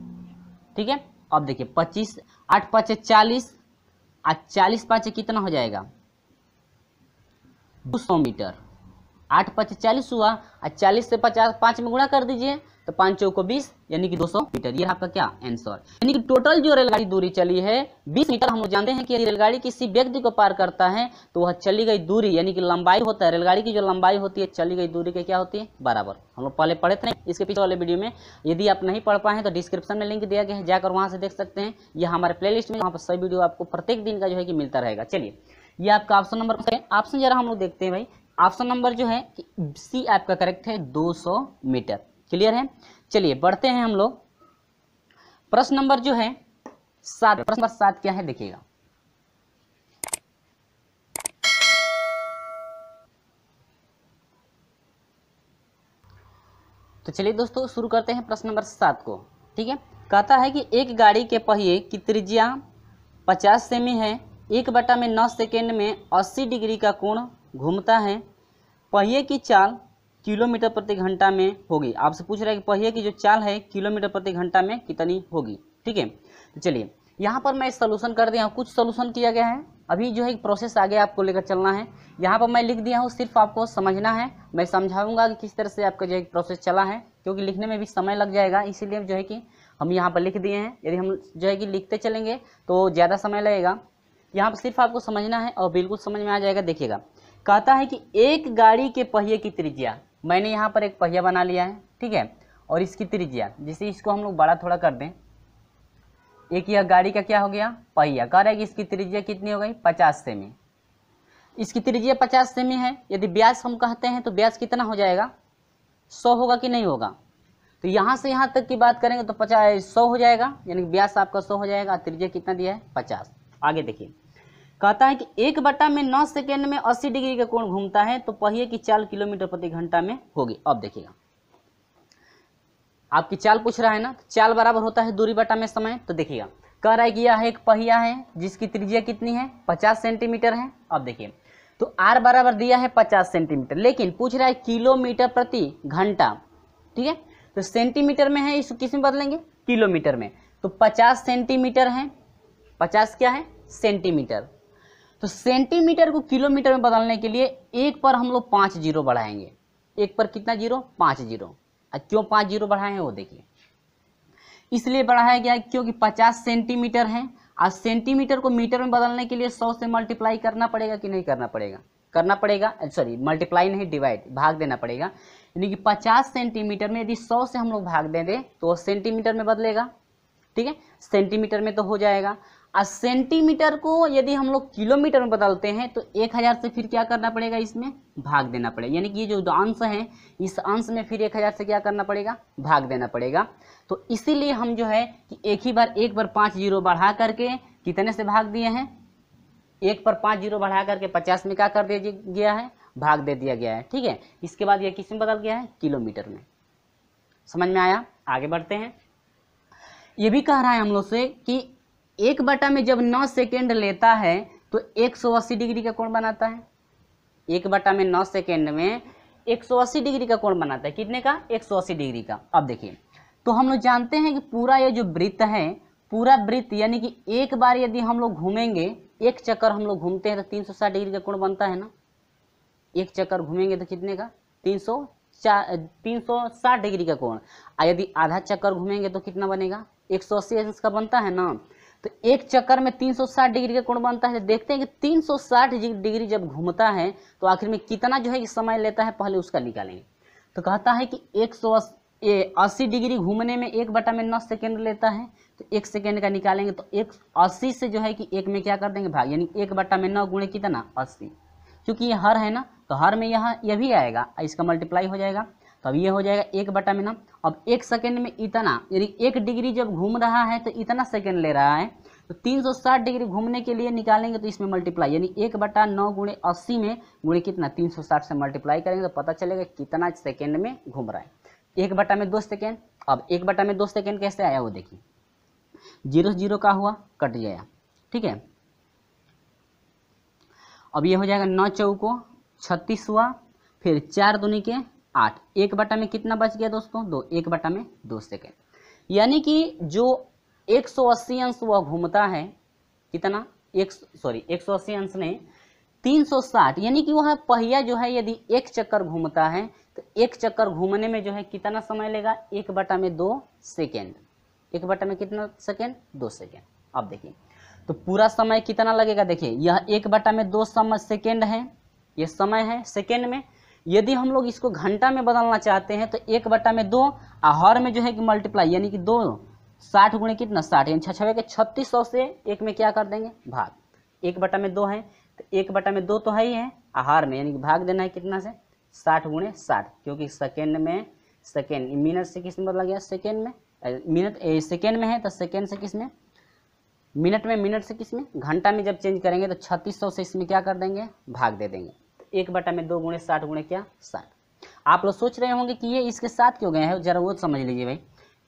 ठीक है। अब देखिए 25 8 5 40 और 40 5 कितना हो जाएगा, 200 मीटर। 8 5 40 हुआ और 40 से 50 5 में गुणा कर दीजिए तो 5 चौको 20 यानी कि 200 मीटर। ये आपका क्या आंसर, यानी कि टोटल जो रेलगाड़ी दूरी चली है 20 मीटर। हम लोग जानते हैं कि यदि रेलगाड़ी किसी व्यक्ति को पार करता है तो वह चली गई दूरी यानी कि लंबाई होता है, रेलगाड़ी की जो लंबाई होती है चली गई दूरी के क्या होती है, बराबर। हम लोग पहले पढ़े थे इसके पीछे वाले वीडियो में। यदि आप नहीं पढ़ पाए हैं तो डिस्क्रिप्शन में लिंक दिया गया है, जाकर वहां से देख सकते हैं, या हमारे प्लेलिस्ट में, वहाँ पर सभी वीडियो आपको प्रत्येक दिन का जो है कि मिलता रहेगा। चलिए ये आपका ऑप्शन नंबर है। ऑप्शन जरा हम लोग देखते हैं भाई, ऑप्शन नंबर जो है कि सी आपका करेक्ट है, 200 मीटर। क्लियर है, चलिए बढ़ते हैं हम लोग। प्रश्न नंबर जो है 7, प्रश्न नंबर 7 क्या है देखिएगा। तो चलिए दोस्तों शुरू करते हैं प्रश्न नंबर 7 को। ठीक है, कहता है कि एक गाड़ी के पहिए की त्रिज्या 50 सेमी है, 1/9 सेकेंड में 80 डिग्री का कोण घूमता है, पहिए की चाल किलोमीटर प्रति घंटा में होगी। आपसे पूछ रहा है कि पहिए की जो चाल है किलोमीटर प्रति घंटा में कितनी होगी। ठीक है, तो चलिए यहाँ पर मैं सोल्यूशन कर दिया हूँ, कुछ सोल्यूशन किया गया है। अभी जो है प्रोसेस आगे आपको लेकर चलना है। यहाँ पर मैं लिख दिया हूँ, सिर्फ आपको समझना है। मैं समझाऊंगा कि किस तरह से आपका जो है प्रोसेस चला है, क्योंकि लिखने में भी समय लग जाएगा, इसीलिए जो है कि हम यहाँ पर लिख दिए हैं। यदि हम जो है कि लिखते चलेंगे तो ज़्यादा समय लगेगा। यहाँ पर सिर्फ आपको समझना है और बिल्कुल समझ में आ जाएगा। देखिएगा, कहता है कि एक गाड़ी के पहिए की त्रिज्या, मैंने यहाँ पर एक पहिया बना लिया है, ठीक है, और इसकी त्रिज्या, जैसे इसको हम लोग बड़ा थोड़ा कर दें, एक यह गाड़ी का क्या हो गया, पहिया। कह रहा है कि इसकी त्रिज्या कितनी हो गई, 50 सेमी। इसकी त्रिज्या 50 सेमी है। यदि व्यास हम कहते हैं तो व्यास कितना हो जाएगा, 100 होगा कि नहीं होगा। तो यहाँ से यहाँ तक की बात करेंगे तो 100 हो जाएगा, यानी व्यास आपका 100 हो जाएगा। त्रिज्या कितना दिया है, 50। आगे देखिए, कहता है कि 1/9 सेकेंड में 80 डिग्री का कोण घूमता है, तो पहिए की चाल किलोमीटर प्रति घंटा में होगी। अब देखिएगा, आपकी चाल पूछ रहा है ना, चाल बराबर होता है दूरी बटा में समय। तो देखिएगा, कह रहा है कि यह एक पहिया है जिसकी त्रिज्या कितनी है, 50 सेंटीमीटर है। अब देखिए, तो आर बराबर दिया है 50 सेंटीमीटर, लेकिन पूछ रहा है किलोमीटर प्रति घंटा। ठीक है, तो सेंटीमीटर में है, इसको किस में बदलेंगे, किलोमीटर में। तो 50 सेंटीमीटर है, 50 क्या है, सेंटीमीटर। तो सेंटीमीटर को किलोमीटर में बदलने के लिए एक पर हम लोग 5 जीरो बढ़ाएंगे। एक पर कितना जीरो, 5 जीरो। क्यों 5 जीरो बढ़ाए हैं वो देखिए, इसलिए बढ़ाया गया क्योंकि 50 सेंटीमीटर है, और सेंटीमीटर को मीटर में बदलने के लिए 100 से मल्टीप्लाई करना पड़ेगा कि नहीं करना पड़ेगा, करना पड़ेगा। सॉरी, मल्टीप्लाई नहीं, डिवाइड, भाग देना पड़ेगा। यानी कि 50 सेंटीमीटर में यदि 100 से हम लोग भाग दे दें तो सेंटीमीटर में बदलेगा। ठीक है, सेंटीमीटर में तो हो जाएगा। और सेंटीमीटर को यदि हम लोग किलोमीटर में बदलते हैं तो 1000 से फिर क्या करना पड़ेगा, इसमें भाग देना पड़ेगा। यानी कि ये जो अंश है, इस अंश में फिर 1000 से क्या करना पड़ेगा, भाग देना पड़ेगा। तो इसीलिए हम जो है कि एक बार 5 जीरो बढ़ा करके कितने से भाग दिए हैं, एक पर 5 जीरो बढ़ा करके 50 में क्या कर दिया गया है, भाग दे दिया गया है। ठीक है, इसके बाद ये किस में बदल गया है, किलोमीटर में। समझ में आया, आगे बढ़ते हैं। ये भी कह रहा है हम लोग से कि 1/9 में जब 9 सेकेंड लेता है तो 180 डिग्री का कोण बनाता है। 1/9 सेकेंड में 180 डिग्री का कोण बनाता है। कितने का? 180 डिग्री का। अब देखिए, तो हम लोग जानते हैं कि पूरा ये जो वृत्त है, पूरा वृत्त यानी कि एक बार यदि हम लोग घूमेंगे, एक चक्कर हम लोग घूमते हैं तो 360 डिग्री का कोण बनता है ना। एक चक्कर घूमेंगे तो कितने का? 360 डिग्री का कोण। यदि आधा चक्कर घूमेंगे तो कितना बनेगा? 180 अंश का बनता है ना। तो एक चक्कर में 360 डिग्री का कोण बनता है। देखते हैं कि 360 डिग्री जब घूमता है तो आखिर में कितना जो है कि समय लेता है, पहले उसका निकालेंगे। तो कहता है कि 180 डिग्री घूमने में 1/9 सेकेंड लेता है। तो 1 सेकेंड का निकालेंगे तो 180 से जो है कि 1 में क्या कर देंगे? भाग, यानी 1/9 गुणे कितना? 80। क्योंकि ये हर है ना, तो हर में यहाँ ये भी आएगा, इसका मल्टीप्लाई हो जाएगा। तो अब ये हो जाएगा 1/9। अब 1 सेकेंड में इतना, यानी 1 डिग्री जब घूम रहा है तो इतना सेकेंड ले रहा है। तो 360 डिग्री घूमने के लिए निकालेंगे तो इसमें मल्टीप्लाई, यानी 1/9 गुणे 80 में गुणे कितना? 360 से मल्टीप्लाई करेंगे तो पता चलेगा कितना सेकेंड में घूम रहा है। 1/2 सेकेंड। अब 1/2 सेकेंड कैसे आया वो देखिए, 0 0 का हुआ, कट गया, ठीक है। अब ये हो जाएगा 9 चौको 36 हुआ, फिर 4 दूनी के 8, 1/, में कितना बच गया दोस्तों? 2, 1/2 सेकेंड। यानी कि जो 180 अंश वह घूमता है, कितना? 180 अंश ने 360, यानी कि वह पहिया जो है यदि एक चक्कर घूमता है तो एक चक्कर घूमने में जो है कितना समय लेगा? 1/2 सेकेंड। 1/, में कितना सेकेंड? 2 सेकेंड। अब देखिए, तो पूरा समय कितना लगेगा? देखिए, यह 1/2 समय सेकेंड है, ये समय है सेकेंड में। यदि हम लोग इसको घंटा में बदलना चाहते हैं तो 1/2 हर में जो है कि मल्टीप्लाई, यानी कि 2 60 गुणे कितना? 60, यानी 6 के 3600 से 1 में क्या कर देंगे? भाग। 1/2 है तो 1/2 तो है ही है, आहार में यानी कि भाग देना है कितना से? 60 गुणे 60, क्योंकि सेकेंड में, सेकेंड मिनट से किस में बदला गया? सेकेंड में। मिनट सेकेंड में है तो सेकेंड से किस में? मिनट में। मिनट से किस में? घंटा में। जब चेंज करेंगे तो 3600 से इसमें क्या कर देंगे? भाग दे देंगे। तो 1/2 गुणे 60 गुणे क्या? 60। आप लोग सोच रहे होंगे कि ये इसके साथ क्यों गए हैं, जरा वो समझ लीजिए भाई।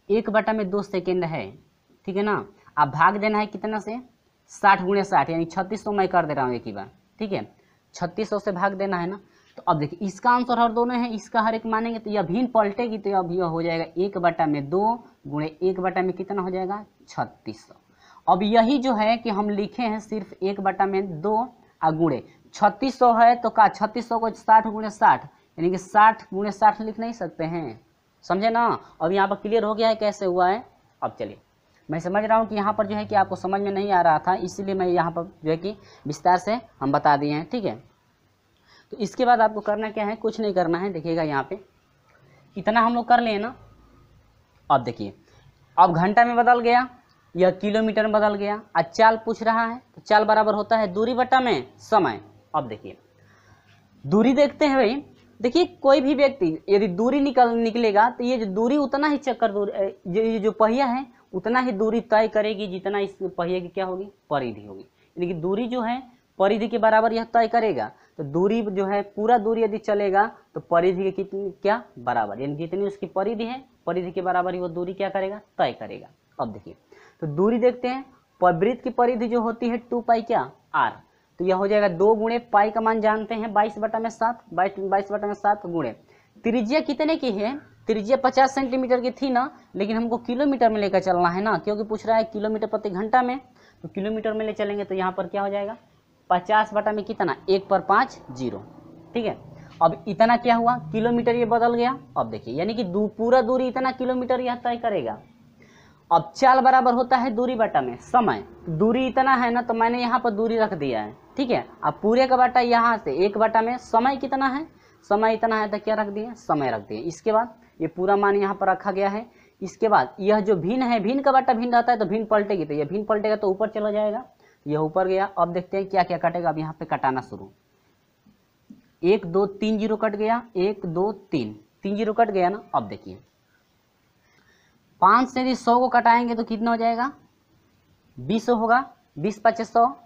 1/2 सेकेंड है, ठीक है ना। आप भाग देना है कितना से? 60 गुणे 60, यानी 3600 मैं कर दे रहा हूँ एक ही बार, ठीक है। 3600 से भाग देना है ना। तो अब देखिए, इसका आंसर हर दोनों है, इसका हर एक मानेंगे तो यह भिन्न पलटेगी, तो अब यह हो जाएगा 1/2 गुणे 1/, में कितना हो जाएगा? 3600। अब यही जो है कि हम लिखे हैं सिर्फ 1/2 गुणे 3600 है, तो का 3600 को 60 गुणे 60, यानी कि 60 गुणे 60 लिख नहीं सकते हैं, समझे ना। अब यहाँ पर क्लियर हो गया है कैसे हुआ है। अब चलिए, मैं समझ रहा हूँ कि यहाँ पर जो है कि आपको समझ में नहीं आ रहा था, इसीलिए मैं यहाँ पर जो है कि विस्तार से हम बता दिए हैं, ठीक है। तो इसके बाद आपको करना क्या है? कुछ नहीं करना है। देखिएगा यहाँ पे इतना हम लोग कर लिए ना। अब देखिए, अब घंटा में बदल गया, यह किलोमीटर में बदल गया। आज चाल पूछ रहा है तो चाल बराबर होता है दूरी बटा में समय। अब देखिए, दूरी देखते हैं भाई। देखिए, कोई भी व्यक्ति यदि दूरी निकलेगा तो ये जो दूरी उतना ही चक्कर दूर, ये जो पहिया है उतना ही दूरी तय करेगी जितना इस पहिए की क्या होगी? परिधि होगी। यानी कि दूरी जो है परिधि के बराबर यह तय करेगा। तो दूरी जो है, पूरा दूरी यदि चलेगा तो परिधि के कितनी क्या? बराबर, यानी जितनी उसकी परिधि है, परिधि के बराबर ही वो दूरी क्या करेगा? तय करेगा। अब देखिए, तो दूरी देखते हैं। वृत्त की परिधि जो होती है 2 क्या? r। तो यह हो जाएगा 2 गुणे पाई का मान जानते हैं 22/7, 22/7 गुणे त्रिज्या कितने की है? त्रिज्या 50 सेंटीमीटर की थी ना, लेकिन हमको किलोमीटर में लेकर चलना है ना, क्योंकि पूछ रहा है किलोमीटर प्रति घंटा में। तो किलोमीटर में ले चलेंगे तो यहाँ पर क्या हो जाएगा? 50 में कितना? 1/5 0, ठीक है। अब इतना क्या हुआ? किलोमीटर ये बदल गया। अब देखिए, यानी कि पूरा दूरी इतना किलोमीटर यह तय करेगा। अब चाल बराबर होता है दूरी बटा में समय। दूरी इतना है ना, तो मैंने यहाँ पर दूरी रख दिया है, ठीक है। अब पूरे का बटा यहाँ से 1/, में समय कितना है? समय इतना है तो क्या रख दिए? समय रख दिए। इसके बाद ये पूरा मान यहाँ पर रखा गया है। इसके बाद यह जो भिन्न है, भिन्न का बटा भिन्न रहता है तो भिन्न पलटेगी, तो यह भिन्न पलटेगा तो ऊपर चला जाएगा, यह ऊपर गया। अब देखते हैं क्या क्या कटेगा। अब यहाँ पे कटाना शुरू। 1 2 3 0 कट गया, 1 2 3 0 कट गया ना। अब देखिए, 5 से यदि 100 को कटाएंगे तो कितना हो जाएगा? 20 होगा। 20/5 100,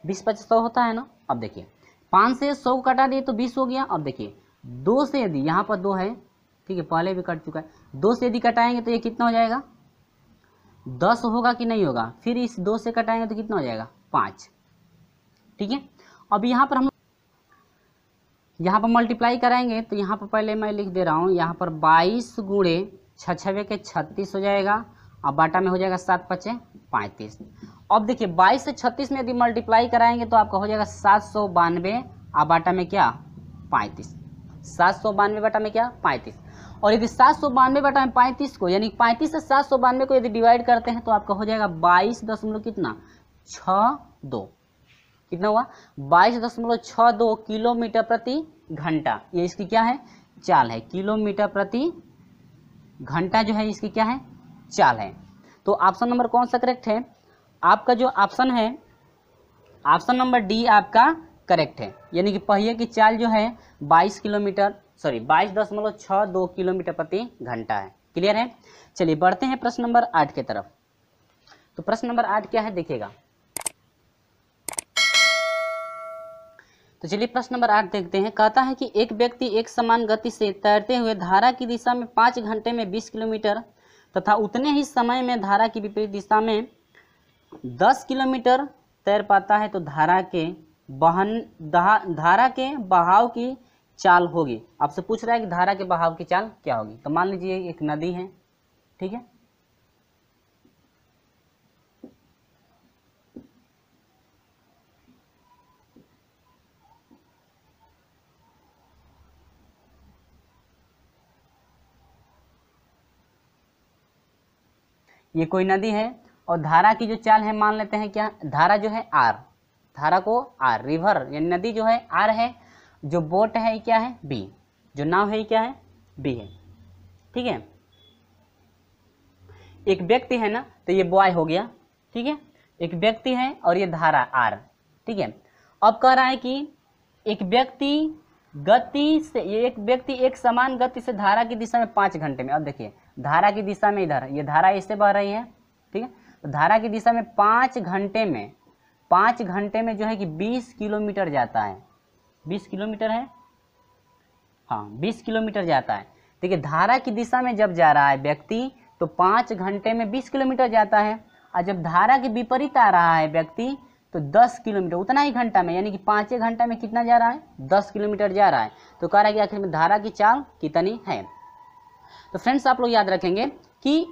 20/5 100 होता है ना। अब देखिए, 5 से 100 को कटा दिए तो 20 हो गया। अब देखिए, 2 से यदि, यहाँ पर 2 है, ठीक है, पहले भी कट चुका है। 2 से यदि कटाएंगे तो ये कितना हो जाएगा? 10 होगा कि नहीं होगा? फिर इस 2 से कटाएंगे तो कितना हो जाएगा? 5, ठीक है। अब यहाँ पर हम यहाँ पर मल्टीप्लाई कराएंगे तो यहाँ पर पहले मैं लिख दे रहा हूँ, यहाँ पर 22 गुणे 6 छवे के 36 हो जाएगा और बाटा में हो जाएगा 7 पचे 35। अब देखिए 22 से 36 में यदि मल्टीप्लाई कराएंगे तो आपका हो जाएगा 792 और बाटा में क्या 35। 792 बटा में क्या 35। और यदि 792 बटा में 35 को यानी 35 से 792 को यदि डिवाइड करते हैं तो आपका हो जाएगा 22 कितना 62, कितना हुआ 22.62 किलोमीटर प्रति घंटा। ये इसकी क्या है चाल है, किलोमीटर प्रति घंटा जो है इसकी क्या है चाल है। तो ऑप्शन नंबर कौन सा करेक्ट है, आपका जो ऑप्शन है ऑप्शन नंबर डी आपका करेक्ट है, यानी कि पहिए की चाल जो है 22.62 किलोमीटर प्रति घंटा है। क्लियर है। चलिए बढ़ते हैं प्रश्न नंबर 8 की तरफ। तो प्रश्न नंबर 8 क्या है देखिएगा। तो चलिए प्रश्न नंबर 8 देखते हैं। कहता है कि एक व्यक्ति एक समान गति से तैरते हुए धारा की दिशा में 5 घंटे में 20 किलोमीटर तथा उतने ही समय में धारा की विपरीत दिशा में 10 किलोमीटर तैर पाता है तो धारा के बहाव की चाल होगी। आपसे पूछ रहा है कि धारा के बहाव की चाल क्या होगी। तो मान लीजिए एक नदी है, ठीक है, ये कोई नदी है और धारा की जो चाल है मान लेते हैं क्या, धारा जो है आर, धारा को आर, रिवर यानी नदी जो है आर है, जो बोट है क्या है बी, जो नाव है क्या है बी है। ठीक है, एक व्यक्ति है ना तो ये बॉय हो गया, ठीक है, एक व्यक्ति है और ये धारा आर। ठीक है, अब कह रहा है कि एक व्यक्ति एक समान गति से धारा की दिशा में 5 घंटे में, अब देखिए धारा की दिशा में इधर ये धारा इससे बह रही है, ठीक है, तो धारा की दिशा में 5 घंटे में जो है कि 20 किलोमीटर जाता है, 20 किलोमीटर है, हाँ 20 किलोमीटर जाता है। देखिए धारा की दिशा में जब जा रहा है व्यक्ति तो 5 घंटे में 20 किलोमीटर जाता है, और जब धारा के विपरीत आ रहा है व्यक्ति तो 10 किलोमीटर उतना ही घंटा में, यानी कि 5 घंटा में कितना जा रहा है 10 किलोमीटर जा रहा है। तो कह रहा है कि आखिर में धारा की चाल कितनी है। तो फ्रेंड्स आप लोग याद रखेंगे कि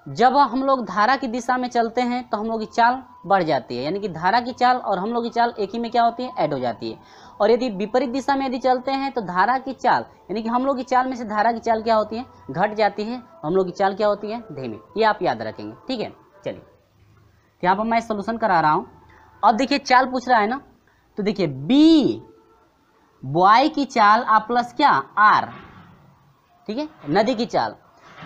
जब हम लोग धारा की दिशा में चलते हैं तो हम लोग की चाल बढ़ जाती है, यानी कि धारा की चाल और हम लोग की चाल एक ही में क्या होती है ऐड हो जाती है। और यदि विपरीत दिशा में यदि चलते हैं तो धारा की चाल यानी कि हम लोग की चाल में से धारा की चाल क्या होती है घट जाती है, हम लोग की चाल क्या होती है धीमी। ये आप याद रखेंगे, ठीक है। चलिए यहाँ पर मैं सोल्यूशन करा रहा हूँ। अब देखिए चाल पूछ रहा है ना, तो देखिए बी बॉय की चाल आ प्लस क्या आर, ठीक है, नदी की चाल,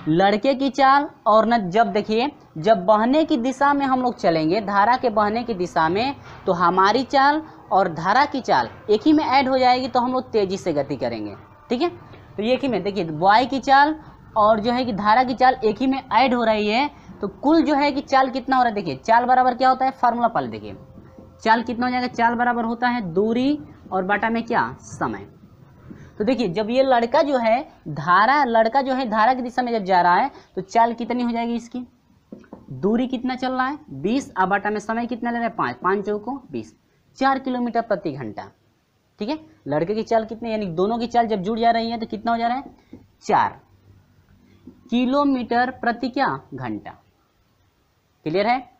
लड़के की चाल और न जब देखिए जब बहने की दिशा में हम लोग चलेंगे, धारा के बहने की दिशा में, तो हमारी चाल और धारा की चाल एक ही में ऐड हो जाएगी, तो हम लोग तेजी से गति करेंगे। ठीक है, तो एक ही में देखिए बॉय की चाल और जो है कि धारा की चाल एक ही में ऐड हो रही है, तो कुल जो है कि चाल कितना हो रहा है, देखिए चाल बराबर क्या होता है, फार्मूला पहले देखिए चाल कितना हो जाएगा, चाल बराबर होता है दूरी और बाटा में क्या समय। तो देखिए जब ये लड़का जो है धारा की दिशा में जब जा रहा है तो चाल कितनी हो जाएगी, इसकी दूरी कितना चल रहा है 20 और बाटा में समय कितना ले रहा है 5, 5 चौको 20, 4 किलोमीटर प्रति घंटा। ठीक है, लड़के की चाल कितनी, यानी दोनों की चाल जब जुड़ जा रही है तो कितना हो जा रहा है 4 किलोमीटर प्रति क्या घंटा। क्लियर है।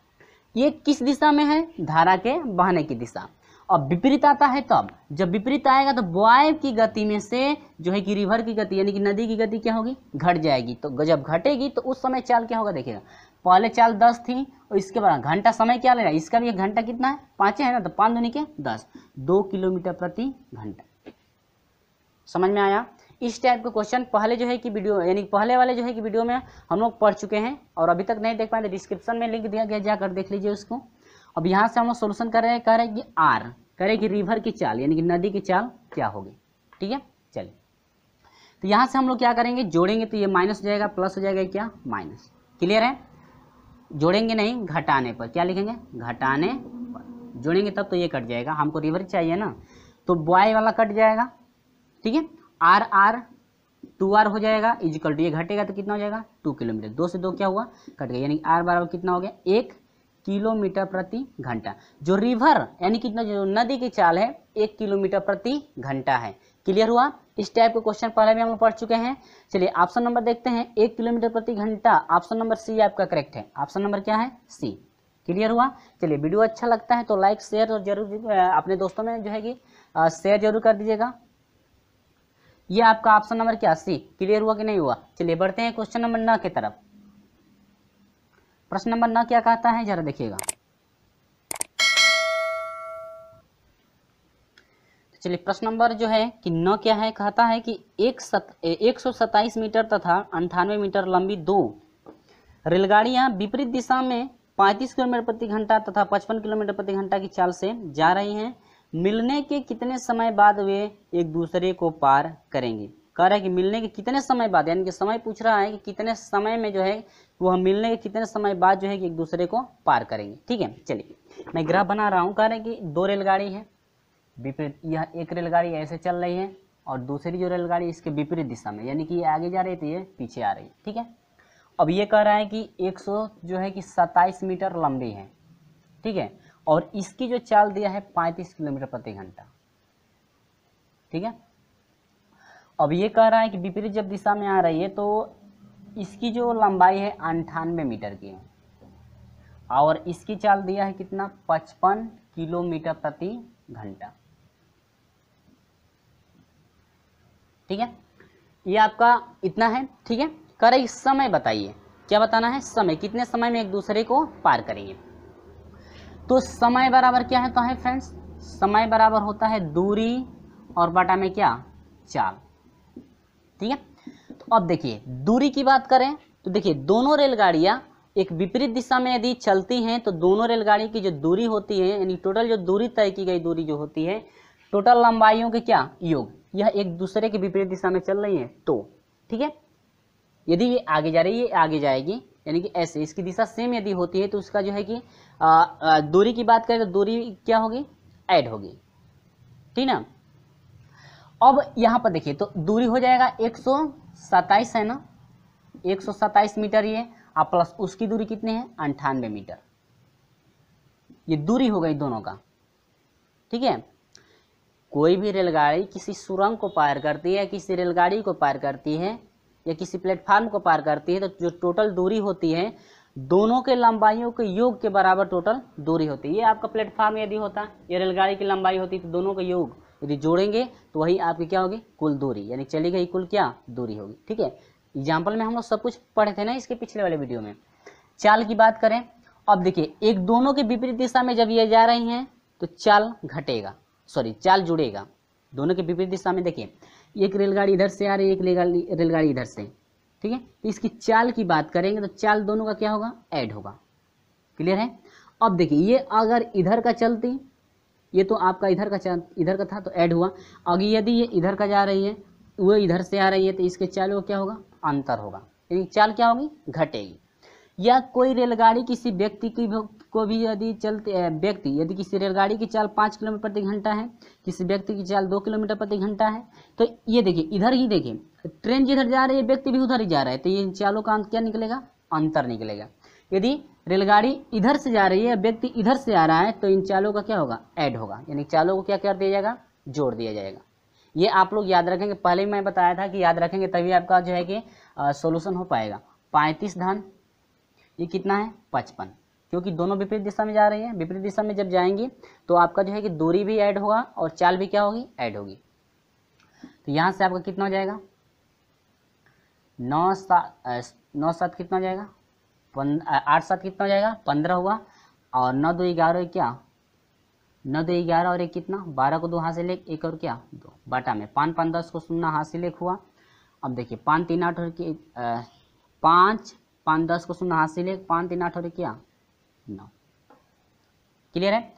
ये किस दिशा में है, धारा के बहने की दिशा। अब विपरीत आता है तब, जब विपरीत आएगा तो बॉय की गति में से जो है कि रिवर की गति यानी कि नदी की गति क्या होगी घट जाएगी। तो जब घटेगी तो उस समय चाल क्या होगा, देखिएगा पहले चाल 10 थी और इसके बाद घंटा समय क्या ले रहा है, इसका भी एक घंटा कितना है 5 है ना, तो 5 दूनी के 10, 2 किलोमीटर प्रति घंटा। समझ में आया। इस टाइप के क्वेश्चन पहले जो है कि वीडियो यानी पहले वाले जो है कि वीडियो में हम लोग पढ़ चुके हैं, और अभी तक नहीं देख पाए तो डिस्क्रिप्शन में लिंक दिया गया, जाकर देख लीजिए उसको। अब यहाँ से हम लोग सोल्यूशन कर रहे हैं, कह रहे हैं कि आर, कह रहे हैं कि रिवर की चाल यानी कि नदी की चाल क्या होगी। ठीक है, चलिए तो यहाँ से हम लोग क्या करेंगे, जोड़ेंगे तो ये माइनस हो जाएगा, प्लस हो जाएगा क्या माइनस। क्लियर है, जोड़ेंगे नहीं घटाने पर, क्या लिखेंगे घटाने पर, जोड़ेंगे तब तो ये कट जाएगा, हमको रिवर चाहिए ना, तो बॉय वाला कट जाएगा। ठीक है, आर आर 2r हो जाएगा, इजिकल टू ये घटेगा तो कितना हो जाएगा 2 किलोमीटर, 2 से 2 क्या हुआ कट गया, यानी आर बराबर कितना हो गया 1 किलोमीटर प्रति घंटा। जो रिवर यानी कितना जो नदी की चाल है 1 किलोमीटर प्रति घंटा है। क्लियर हुआ? इस टाइप के क्वेश्चन पहले भी हम लोग पढ़ चुके हैं। चलिए ऑप्शन नंबर देखते हैं, 1 किलोमीटर प्रति घंटा। ऑप्शन नंबर सी आपका करेक्ट है। ऑप्शन नंबर क्या है? सी। क्लियर हुआ? चलिए वीडियो अच्छा लगता है तो लाइक शेयर और जरूर अपने दोस्तों में जो है कि शेयर जरूर कर दीजिएगा। ये आपका ऑप्शन नंबर क्या? सी। क्लियर हुआ कि नहीं हुआ? चलिए बढ़ते हैं क्वेश्चन नंबर 9 की तरफ। प्रश्न नंबर 9 क्या कहता है जरा देखिएगा। चलिए प्रश्न नंबर जो है कि 9 क्या है, कहता है कि 127 मीटर तथा 98 मीटर लंबी 2 रेलगाड़ियां विपरीत दिशा में 35 किलोमीटर प्रति घंटा तथा 55 किलोमीटर प्रति घंटा की चाल से जा रही हैं। मिलने के कितने समय बाद वे एक दूसरे को पार करेंगे? कह रहा है कि मिलने के कितने समय बाद, यानी कि समय पूछ रहा है कि कितने समय में जो है वह मिलने के कितने समय बाद जो है कि एक दूसरे को पार करेंगे। ठीक है, चलिए मैं ग्राफ बना रहा हूँ। कह रहे हैं कि 2 रेलगाड़ी है विपरीत, यह एक रेलगाड़ी ऐसे चल रही है और दूसरी जो रेलगाड़ी इसके विपरीत दिशा में, यानी कि ये आगे जा रही थी, ये पीछे आ रही है। ठीक है, अब ये कह रहा है कि 127 मीटर लंबी है। ठीक है, और इसकी जो चाल दिया है 35 किलोमीटर प्रति घंटा। ठीक है, अब ये कह रहा है कि विपरीत जब दिशा में आ रही है तो इसकी जो लंबाई है 98 मीटर की है और इसकी चाल दिया है कितना? 55 किलोमीटर प्रति घंटा। ठीक है, ये आपका इतना है। ठीक है, कह रहे समय बताइए, क्या बताना है? समय, कितने समय में एक दूसरे को पार करेंगे। तो समय बराबर क्या है? तो है फ्रेंड्स, समय बराबर होता है दूरी और बटा में क्या? चाल। ठीक है, तो अब देखिए दूरी की बात करें तो देखिए दोनों रेलगाड़ियां एक विपरीत दिशा में यदि चलती हैं तो दोनों रेलगाड़ी की जो दूरी होती है, यानी टोटल जो दूरी तय की गई दूरी जो होती है, टोटल लंबाइयों के क्या? योग। यह एक दूसरे के विपरीत दिशा में चल रही है तो ठीक है, यदि ये आगे जा रही है, ये आगे जाएगी, यानी कि ऐसे इसकी दिशा सेम यदि होती है तो उसका जो है कि दूरी की बात करें तो दूरी क्या होगी? ऐड होगी। ठीक ना। अब यहां पर देखिए तो दूरी हो जाएगा 127 है ना, 127 मीटर ये, और प्लस उसकी दूरी कितनी है? 98 मीटर। ये दूरी हो गई दोनों का। ठीक है, कोई भी रेलगाड़ी किसी सुरंग को पार करती है, किसी रेलगाड़ी को पार करती है या किसी प्लेटफार्म को पार करती है तो जो टोटल दूरी होती है दोनों के लंबाइयों के योग के बराबर टोटल दूरी होती है। ये आपका प्लेटफार्म यदि होता, ये रेलगाड़ी की लंबाई होती तो दोनों का योग यदि जोड़ेंगे तो वही आपकी क्या होगी? कुल दूरी, यानी चली गई कुल क्या? दूरी होगी। ठीक है, एग्जाम्पल में हम लोग सब कुछ पढ़े थे ना इसके पिछले वाले वीडियो में। चाल की बात करें, अब देखिए एक दोनों के विपरीत दिशा में जब ये जा रही हैं तो चाल घटेगा, सॉरी चाल जुड़ेगा। दोनों के विपरीत दिशा में देखिए एक रेलगाड़ी इधर से आ रही है, एक रेलगाड़ी इधर से। ठीक है, तो इसकी चाल की बात करेंगे तो चाल दोनों का क्या होगा? ऐड होगा। क्लियर है? अब देखिए ये अगर इधर का चलती, ये तो आपका इधर का था तो ऐड हुआ। अगर यदि ये इधर का जा रही है, वो इधर से आ रही है तो इसके चाल को क्या होगा? अंतर होगा, यानी चाल क्या होगी? घटेगी। या कोई रेलगाड़ी किसी व्यक्ति की को भी यदि यदि किसी रेलगाड़ी की चाल 5 किलोमीटर प्रति घंटा है, किसी व्यक्ति की चाल 2 किलोमीटर प्रति घंटा है, तो ये देखिए इधर ही देखिए ट्रेन जिधर जा रही है व्यक्ति भी उधर ही जा रहा है, तो ये चालों का क्या निकलेगा? अंतर निकलेगा। यदि रेलगाड़ी इधर से जा रही है, व्यक्ति इधर से आ रहा है, तो इन चालों का क्या होगा? ऐड होगा, यानी चालों को क्या कर दिया जाएगा? जोड़ दिया जाएगा। ये आप लोग याद रखेंगे, पहले मैं बताया था कि याद रखेंगे तभी आपका जो है कि सोल्यूशन हो पाएगा। 35 धन ये कितना है? 55, क्योंकि दोनों विपरीत दिशा में जा रही है। विपरीत दिशा में जब जाएंगी तो आपका जो है कि दूरी भी ऐड होगा और चाल भी क्या होगी? ऐड होगी। तो यहाँ से आपका कितना हो जाएगा? 9 7 कितना हो जाएगा? 8 7 कितना हो जाएगा? 15 हुआ, और 9 2 11 क्या? 9 2 11 और एक कितना? 12 को 2 हाथ से लेख, एक और क्या? 2 बटा में 5 5 10 को 0 हाथ से लेख हुआ। अब देखिए 5 3 8 और 5 5 10 को 0 हाथ से लेख, 5 3 8 और क्या? 9। क्लियर है?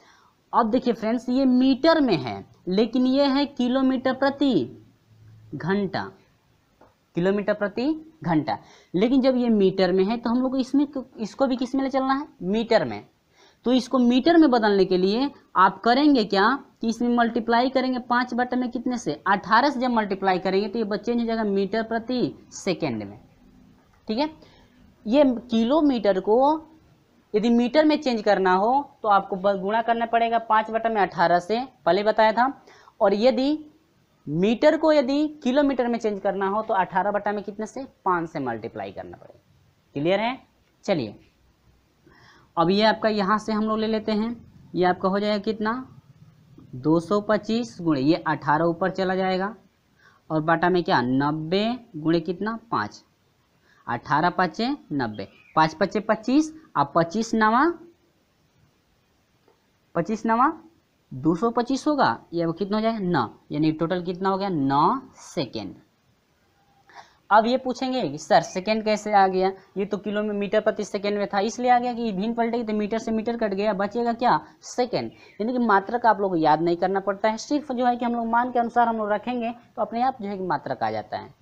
अब देखिए फ्रेंड्स ये मीटर में है लेकिन ये है किलोमीटर प्रति घंटा, किलोमीटर प्रति घंटा। लेकिन जब ये मीटर में है तो हम लोग को इसको भी किस में ले चलना है? मीटर में। तो इसको मीटर में बदलने के लिए आप करेंगे क्या कि इसमें मल्टीप्लाई करेंगे 5 बटे में कितने से? 18 से जब मल्टीप्लाई करेंगे तो ये चेंज हो जाएगा मीटर प्रति सेकेंड में। ठीक है, ये किलोमीटर को यदि मीटर में चेंज करना हो तो आपको गुणा करना पड़ेगा 5 बटा में 18 से, पहले बताया था। और यदि मीटर को यदि किलोमीटर में चेंज करना हो तो 18 बटा में कितने से 5 से मल्टीप्लाई करना पड़ेगा। क्लियर है। चलिए अब ये आपका यहाँ से हम लोग ले लेते हैं, ये आपका हो जाएगा कितना 225 गुणे ये 18 ऊपर चला जाएगा और बटा में क्या 90 गुणे कितना 5, 18 5 90, 5 5 25 अब 25 नवा 225 होगा, ये कितना हो जाएगा 9, यानी टोटल कितना हो गया 9 सेकेंड। अब ये पूछेंगे कि सर सेकेंड कैसे आ गया, ये तो किलोमीटर प्रति सेकेंड में था इसलिए आ गया कि भिन्न पलटेगी तो मीटर से मीटर कट गया, बचेगा क्या सेकेंड। यानी कि मात्रक आप लोग को याद नहीं करना पड़ता है, सिर्फ जो है कि हम लोग मान के अनुसार हम लोग रखेंगे तो अपने आप जो है कि मात्रक आ जाता है।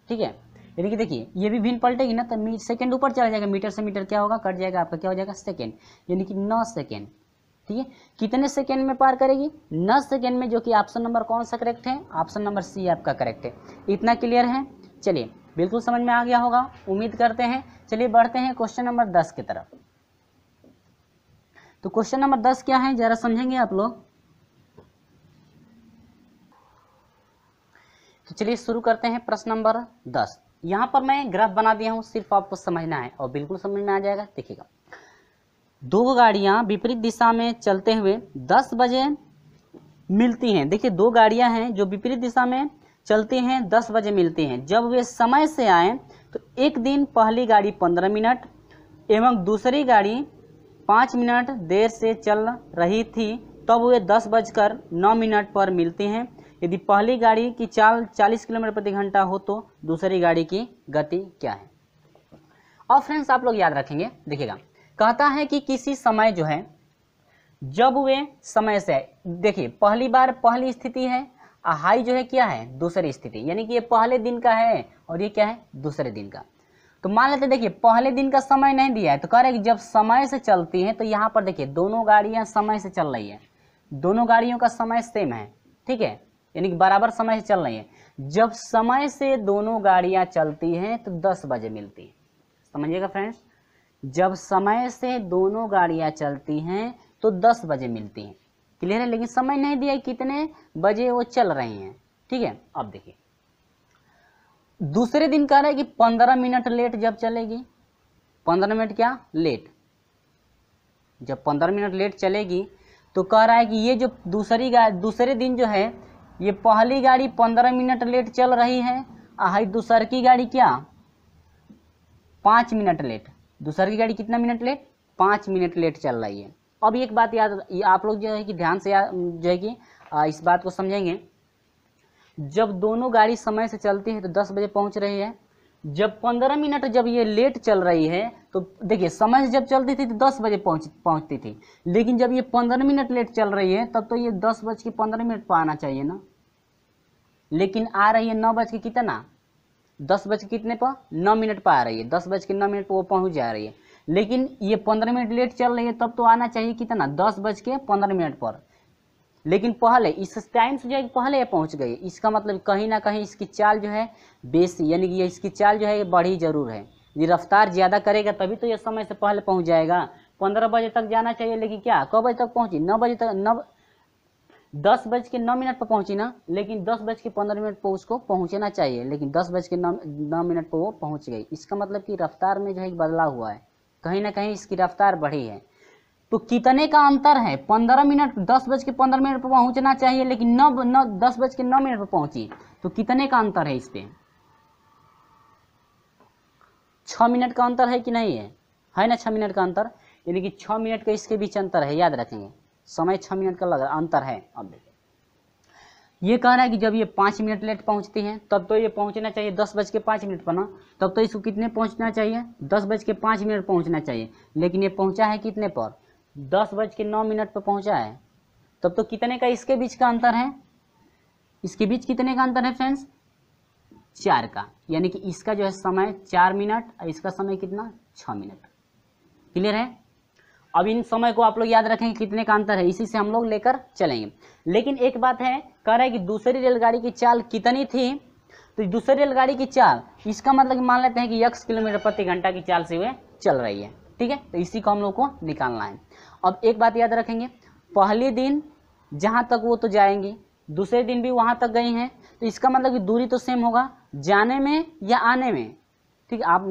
ठीक है, यानी कि देखिए ये भी भिन्न पलटेगी ना तो सेकेंड ऊपर चला जाएगा, मीटर से मीटर क्या होगा कट जाएगा, आपका क्या हो जाएगा सेकेंड, यानी कि 9 सेकेंड। ठीक है, कितने सेकेंड में पार करेगी 9 सेकेंड में, जो कि ऑप्शन नंबर कौन सा करेक्ट है, ऑप्शन नंबर सी आपका करेक्ट है। इतना क्लियर है। चलिए बिल्कुल समझ में आ गया होगा उम्मीद करते हैं। चलिए बढ़ते हैं क्वेश्चन नंबर 10 की तरफ। तो क्वेश्चन नंबर 10 क्या है जरा समझेंगे आप लोग। तो चलिए शुरू करते हैं प्रश्न नंबर 10। यहां पर मैं ग्राफ बना दिया हूं, सिर्फ आपको समझना है और बिल्कुल समझ में आ जाएगा। देखिएगा 2 गाड़ियां विपरीत दिशा में चलते हुए 10 बजे मिलती हैं। देखिए 2 गाड़ियां हैं जो विपरीत दिशा में चलती हैं, 10 बजे मिलती हैं। जब वे समय से आए तो एक दिन पहली गाड़ी 15 मिनट एवं दूसरी गाड़ी 5 मिनट देर से चल रही थी, तब वे 10:09 पर मिलती हैं। यदि पहली गाड़ी की चाल 40 किलोमीटर प्रति घंटा हो तो दूसरी गाड़ी की गति क्या है। और फ्रेंड्स आप लोग याद रखेंगे, देखिएगा कहता है कि किसी समय जो है जब वे समय से, देखिए पहली बार पहली स्थिति है, हाई जो है क्या है दूसरी स्थिति, यानी कि ये पहले दिन का है और ये क्या है दूसरे दिन का। तो मान लेते देखिए पहले दिन का समय नहीं दिया है तो कह रहे हैं कि जब समय से चलती है, तो यहाँ पर देखिए दोनों गाड़ियां समय से चल रही है, दोनों गाड़ियों का समय सेम है। ठीक है, यानी कि बराबर समय से चल रही है। जब समय से दोनों गाड़ियां चलती हैं तो 10 बजे मिलती है। समझिएगा फ्रेंड्स, जब समय से दोनों गाड़ियां चलती हैं तो 10 बजे मिलती हैं। क्लियर है, लेकिन समय नहीं दिया कितने बजे वो चल रही हैं। ठीक है, अब देखिए दूसरे दिन कह रहा है कि 15 मिनट लेट जब चलेगी, 15 मिनट क्या लेट, जब 15 मिनट लेट चलेगी तो कह रहा है कि ये जो दूसरे दिन जो है ये पहली गाड़ी 15 मिनट लेट चल रही है, हाई दूसर की गाड़ी क्या 5 मिनट लेट, दूसर की गाड़ी कितना मिनट लेट 5 मिनट लेट चल रही है। अब एक बात याद आप लोग जो है कि ध्यान से जो है कि इस बात को समझेंगे, जब दोनों गाड़ी समय से चलती है तो 10 बजे पहुंच रही है, जब 15 मिनट जब ये लेट चल रही है तो देखिए समय से जब चलती थी तो 10 बजे पहुंचती थी, लेकिन जब ये 15 मिनट लेट चल रही है तब तो ये 10:15 पर आना चाहिए ना, लेकिन आ रही है 9 बज के कितना 10 बज कितने पर 9 मिनट पर आ रही है, 10:09 पर वो पहुंच जा रही है, लेकिन ये 15 मिनट लेट चल रही है तब तो आना चाहिए कितना 10:15 पर, लेकिन पहले इस टाइम से जो है पहले पहुंच गई। इसका मतलब कहीं ना कहीं इसकी चाल जो है बेसी, यानी कि ये इसकी चाल जो है बढ़ी जरूर है, ये रफ्तार ज़्यादा करेगा तभी तो ये समय से पहले पहुंच जाएगा। 15 बजे तक जाना चाहिए, लेकिन क्या कब बजे तक पहुंची 9 बजे तक 10:09 पर पहुंची ना, लेकिन 10:15 पर उसको पहुंचना चाहिए, लेकिन 10:09 पर वो पहुंच गई। इसका मतलब कि रफ्तार में जो है बदलाव हुआ है, कहीं ना कहीं इसकी रफ्तार बढ़ी है। तो कितने का अंतर है 15 मिनट 10:15 पर पहुंचना चाहिए, लेकिन 10:09 पर पहुंची, तो कितने का अंतर है इस पे 6 मिनट का अंतर है कि नहीं है ना 6 मिनट का अंतर, यानी कि 6 मिनट का इसके बीच अंतर है, याद रखेंगे समय 6 मिनट का लग अंतर है। अब देखिए ये कह रहा है कि जब ये 5 मिनट लेट पहुंचती है तब तो ये पहुंचना चाहिए 10:05 पर ना, तब तो इसको कितने पहुंचना चाहिए 10:05 पहुंचना चाहिए, लेकिन ये पहुंचा है कितने पर 10:09 पर पहुंचा है, तब तो कितने का इसके बीच का अंतर है, इसके बीच कितने का अंतर है फ्रेंड्स 4 का, यानी कि इसका जो है समय 4 मिनट और इसका समय कितना 6 मिनट। क्लियर है। अब इन समय को आप लोग याद रखेंगे कितने का अंतर है, इसी से हम लोग लेकर चलेंगे। लेकिन एक बात है कह रहा है कि दूसरी रेलगाड़ी की चाल कितनी थी, तो दूसरी रेलगाड़ी की चाल इसका मतलब कि मान लेते हैं कि x किलोमीटर प्रति घंटा की चाल से वे चल रही है। ठीक है, तो इसी को हम लोग को निकालना है। अब एक बात याद रखेंगे, पहले दिन जहाँ तक वो तो जाएंगी, दूसरे दिन भी वहाँ तक गई हैं, तो इसका मतलब कि दूरी तो सेम होगा जाने में या आने में। ठीक है, आप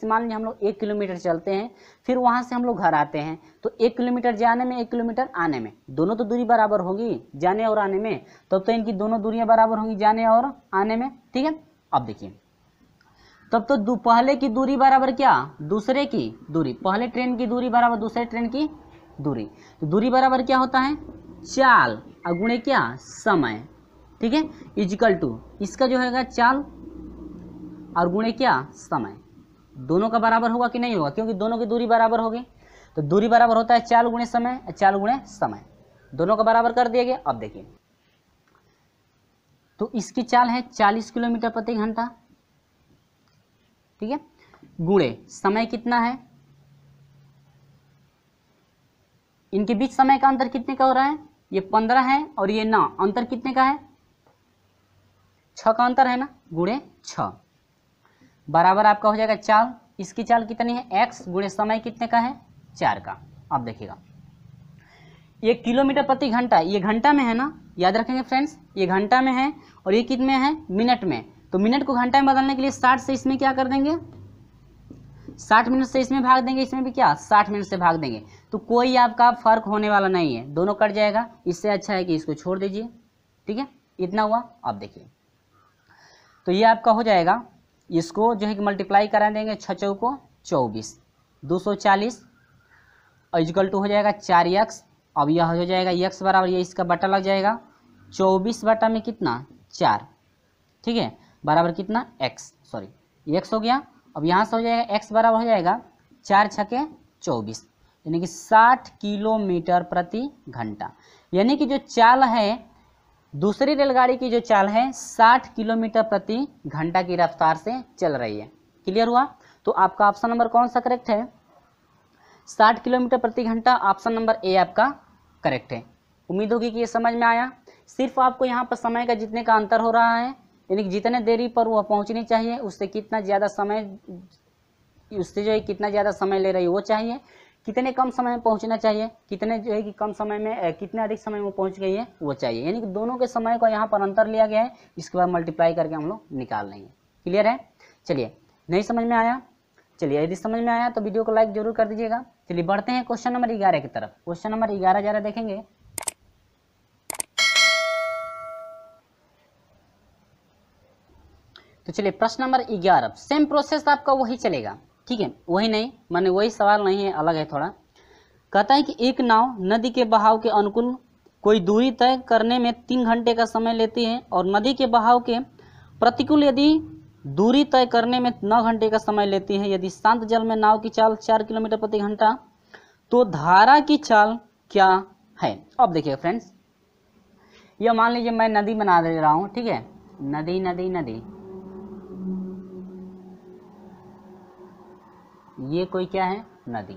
मान लीजिए हम लोग 1 किलोमीटर चलते हैं, फिर वहाँ से हम लोग घर आते हैं, तो 1 किलोमीटर जाने में 1 किलोमीटर आने में, दोनों तो दूरी बराबर होगी जाने और आने में, तब तो इनकी दोनों दूरियां बराबर होंगी जाने और आने में। ठीक है, अब देखिए तब तो पहले की दूरी बराबर क्या, दूसरे की दूरी, पहले ट्रेन की दूरी बराबर दूसरे ट्रेन की दूरी, तो दूरी बराबर क्या होता है, चाल और गुणे क्या, समय। ठीक है, इजिकल टू इसका जो है चाल और गुणे क्या, समय, दोनों का बराबर होगा कि नहीं होगा, क्योंकि दोनों की दूरी बराबर होगी, तो दूरी बराबर होता है चाल गुणे समय, चाल गुणे समय, दोनों का बराबर कर दिया गया। अब देखिए तो इसकी चाल है 40 किलोमीटर प्रति घंटा, ठीक है, गुणे समय कितना है, इनके बीच समय का अंतर कितने का हो रहा है, ये 15 है और ये 9, अंतर कितने का है, 6 का अंतर है ना, गुणे 6 बराबर आपका हो जाएगा चाल, इसकी चाल कितनी है, x गुणे समय कितने का है, 4 का। अब देखिएगा ये किलोमीटर प्रति घंटा, ये घंटा में है ना, याद रखेंगे फ्रेंड्स, ये घंटा में है और ये कितने में है, मिनट में, तो मिनट को घंटा में बदलने के लिए 60 से इसमें क्या कर देंगे, 60 मिनट से इसमें भाग देंगे, इसमें भी क्या 60 मिनट से भाग देंगे, तो कोई आपका फर्क होने वाला नहीं है, दोनों कट जाएगा, इससे अच्छा है कि इसको छोड़ दीजिए। ठीक है, इतना हुआ। अब देखिए तो ये आपका हो जाएगा, इसको जो है कि मल्टीप्लाई करा देंगे, 6 चौको 24, 240 इक्वल टू हो जाएगा 4x, अब यह हो जाएगा x बराबर, ये इसका बटा लग जाएगा 24 बटा में कितना 4, ठीक है, बराबर कितना x, सॉरी ये x हो गया, अब यहाँ से हो जाएगा x बराबर हो जाएगा 4 छके 24, यानी कि 60 किलोमीटर प्रति घंटा, यानी कि जो चाल है दूसरी रेलगाड़ी की जो चाल है 60 किलोमीटर प्रति घंटा की रफ्तार से चल रही है। क्लियर हुआ, तो आपका ऑप्शन नंबर कौन सा करेक्ट है, 60 किलोमीटर प्रति घंटा, ऑप्शन नंबर ए आपका करेक्ट है। उम्मीद होगी कि ये समझ में आया। सिर्फ आपको यहाँ पर समय का जितने का अंतर हो रहा है, यानी कि जितने देरी पर वह पहुँचनी चाहिए उससे कितना ज़्यादा समय, उससे जो है कितना ज़्यादा समय ले रही है वो चाहिए, कितने कम समय में पहुंचना चाहिए, कितने जो है कि कम समय में कितने अधिक समय में पहुंच गई है वो चाहिए, यानी कि दोनों के समय को यहाँ पर अंतर लिया गया है, इसके बाद मल्टीप्लाई करके हम लोग निकाल लेंगे। क्लियर है, चलिए नहीं समझ में आया, चलिए यदि समझ में आया तो वीडियो को लाइक जरूर कर दीजिएगा। चलिए बढ़ते हैं क्वेश्चन नंबर 11 की तरफ। क्वेश्चन नंबर 11 जरा देखेंगे, तो चलिए प्रश्न नंबर 11, सेम प्रोसेस आपका वही चलेगा, ठीक है, वही नहीं माने वही सवाल नहीं है, अलग है थोड़ा। कहता है कि एक नाव नदी के बहाव के अनुकूल कोई दूरी तय करने में 3 घंटे का समय लेती है और नदी के बहाव के प्रतिकूल यदि दूरी तय करने में 9 घंटे का समय लेती है। यदि शांत जल में नाव की चाल 4 किलोमीटर प्रति घंटा, तो धारा की चाल क्या है। अब देखिए फ्रेंड्स, यह मान लीजिए मैं नदी बना दे रहा हूँ, ठीक है, नदी नदी नदी, ये कोई क्या है, नदी,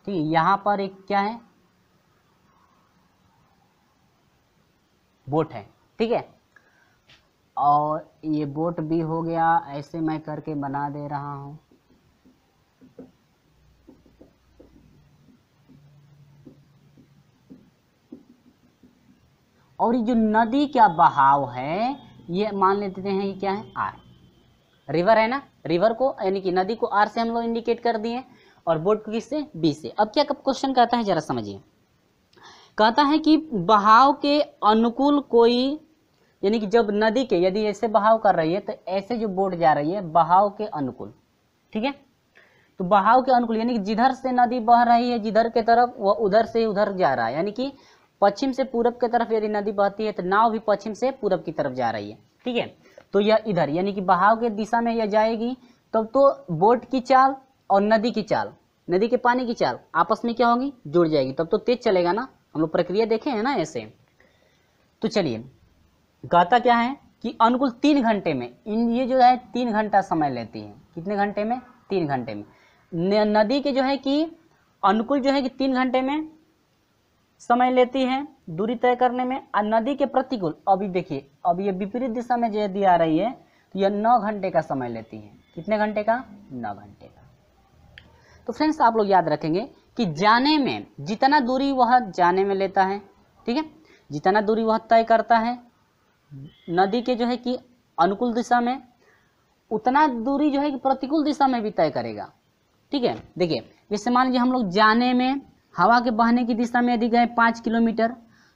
ठीक है, यहाँ पर एक क्या है, बोट है, ठीक है, और ये बोट भी हो गया, ऐसे मैं करके बना दे रहा हूँ। और ये जो नदी का बहाव है ये मान लेते हैं ये क्या है, आर, रिवर है ना, रिवर को यानी कि नदी को आर से हम लोग इंडिकेट कर दिए और बोट को किससे, बी से। अब क्या क्वेश्चन कहता है जरा समझिए, कहता है कि बहाव के अनुकूल कोई, यानी कि जब नदी के यदि ऐसे बहाव कर रही है तो ऐसे जो बोट जा रही है बहाव के अनुकूल, ठीक है, तो बहाव के अनुकूल यानी कि जिधर से नदी बह रही है जिधर के तरफ वह उधर से उधर जा रहा है, यानी कि पश्चिम से पूरब की तरफ यदि नदी बहती है तो नाव भी पश्चिम से पूरब की तरफ जा रही है, ठीक है, तो यह इधर यानी कि बहाव के दिशा में यह जाएगी, तब तो बोट की चाल और नदी की चाल, नदी के पानी की चाल आपस में क्या होगी, जुड़ जाएगी, तब तो तेज चलेगा ना, हम लोग प्रक्रिया देखे हैं ना ऐसे। तो चलिए कहता क्या है कि अनुकूल 3 घंटे में, इन ये जो है 3 घंटा समय लेती है, कितने घंटे में, 3 घंटे में, नदी के जो है कि अनुकूल जो है कि 3 घंटे में समय लेती है दूरी तय करने में, और नदी के प्रतिकूल, अभी देखिए अब ये विपरीत दिशा में यदि आ रही है तो यह 9 घंटे का समय लेती है, कितने घंटे का, 9 घंटे का। तो फ्रेंड्स आप लोग याद रखेंगे कि जाने में जितना दूरी वह जाने में लेता है, ठीक है, जितना दूरी वह तय करता है नदी के जो है कि अनुकूल दिशा में, उतना दूरी जो है कि प्रतिकूल दिशा में भी तय करेगा। ठीक है, देखिए जैसे मान लीजिए हम लोग जाने में हवा के बहने की दिशा में यदि गए 5 किलोमीटर,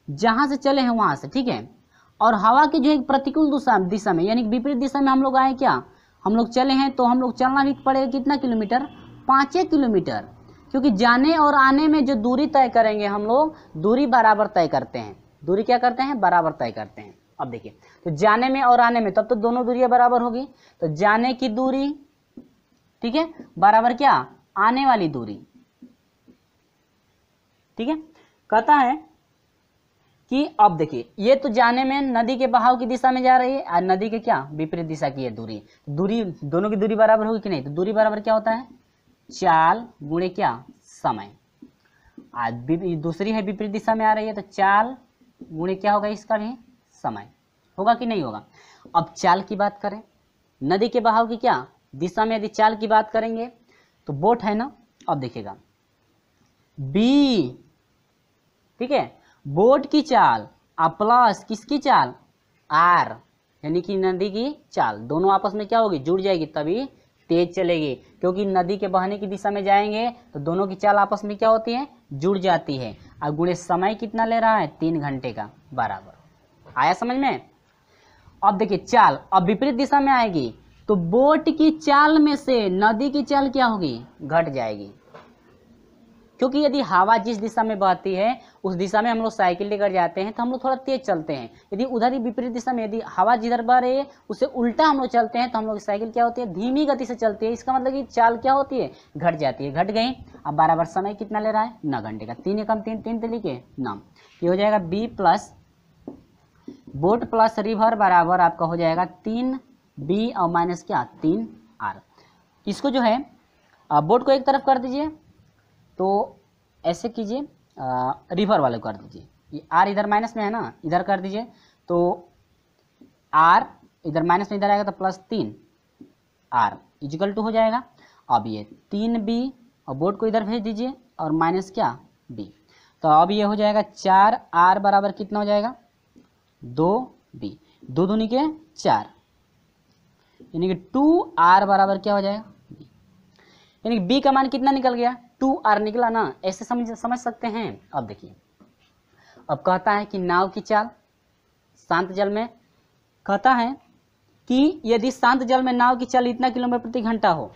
जहां से चले हैं वहां से, ठीक है, और हवा की जो है प्रतिकूल दिशा में यानी विपरीत दिशा में हम लोग आए, क्या हम लोग चले हैं, तो हम लोग चलना भी पड़ेगा कितना किलोमीटर, 5 किलोमीटर, क्योंकि जाने और आने में जो दूरी तय करेंगे हम लोग, दूरी बराबर तय करते हैं, दूरी क्या करते हैं, बराबर तय करते हैं। अब देखिए तो जाने में और आने में तब तो दोनों दूरियां बराबर होगी, तो जाने की दूरी, ठीक है, बराबर क्या, आने वाली दूरी। ठीक है, कहता है कि अब देखिए ये तो जाने में नदी के बहाव की दिशा में जा रही है और नदी के क्या विपरीत दिशा की है दूरी, दूरी दोनों की दूरी बराबर होगी कि नहीं, तो दूरी बराबर क्या होता है, चाल गुणे क्या, समय। आज दूसरी है विपरीत दिशा में आ रही है, तो चाल गुणे क्या होगा, इसका भी समय होगा कि नहीं होगा। अब चाल की बात करें, नदी के बहाव की क्या दिशा में यदि चाल की बात करेंगे, तो बोट है ना, अब देखिएगा बी, ठीक है, बोट की चाल प्लस किसकी चाल, आर, यानी कि नदी की चाल, दोनों आपस में क्या होगी, जुड़ जाएगी, तभी तेज चलेगी, क्योंकि नदी के बहने की दिशा में जाएंगे तो दोनों की चाल आपस में क्या होती है, जुड़ जाती है। और गुणे समय कितना ले रहा है, 3 घंटे का बराबर। आया समझ में। अब देखिए चाल अब विपरीत दिशा में आएगी, तो बोट की चाल में से नदी की चाल क्या होगी, घट जाएगी, क्योंकि यदि हवा जिस दिशा में बहती है उस दिशा में हम लोग साइकिल लेकर जाते हैं तो हम लोग थोड़ा तेज चलते हैं, यदि उधर ही विपरीत दिशा में यदि हवा जिधर बह रही है उससे उल्टा हम लोग चलते हैं तो हम लोग साइकिल क्या होती है, धीमी गति से चलती है, इसका मतलब कि चाल क्या होती है, घट जाती है, घट गई। अब बराबर समय कितना ले रहा है, 9 घंटे का, 3 एकम 3 3 तरीके 9, ये हो जाएगा B plus boat plus river बराबर आपका हो जाएगा 3b और माइनस क्या 3r। इसको जो है बोट को एक तरफ कर दीजिए, तो ऐसे कीजिए, रिवर वाले को कर दीजिए, ये r इधर माइनस में है ना, इधर कर दीजिए, तो r इधर माइनस में इधर आएगा तो प्लस 3r इजिकल टू हो जाएगा। अब ये 3b और बोट को इधर भेज दीजिए और माइनस क्या b, तो अब ये हो जाएगा 4r बराबर कितना हो जाएगा 2b, 2 दूनी के 4, यानी कि 2r बराबर क्या हो जाएगा b, यानी कि b का मान कितना निकल गया 2r निकला ना, ऐसे समझ सकते हैं। अब देखिए अब कहता है कि नाव की चाल शांत जल में, कहता है कि यदि शांत जल में नाव की चाल इतना किलोमीटर प्रति घंटा हो,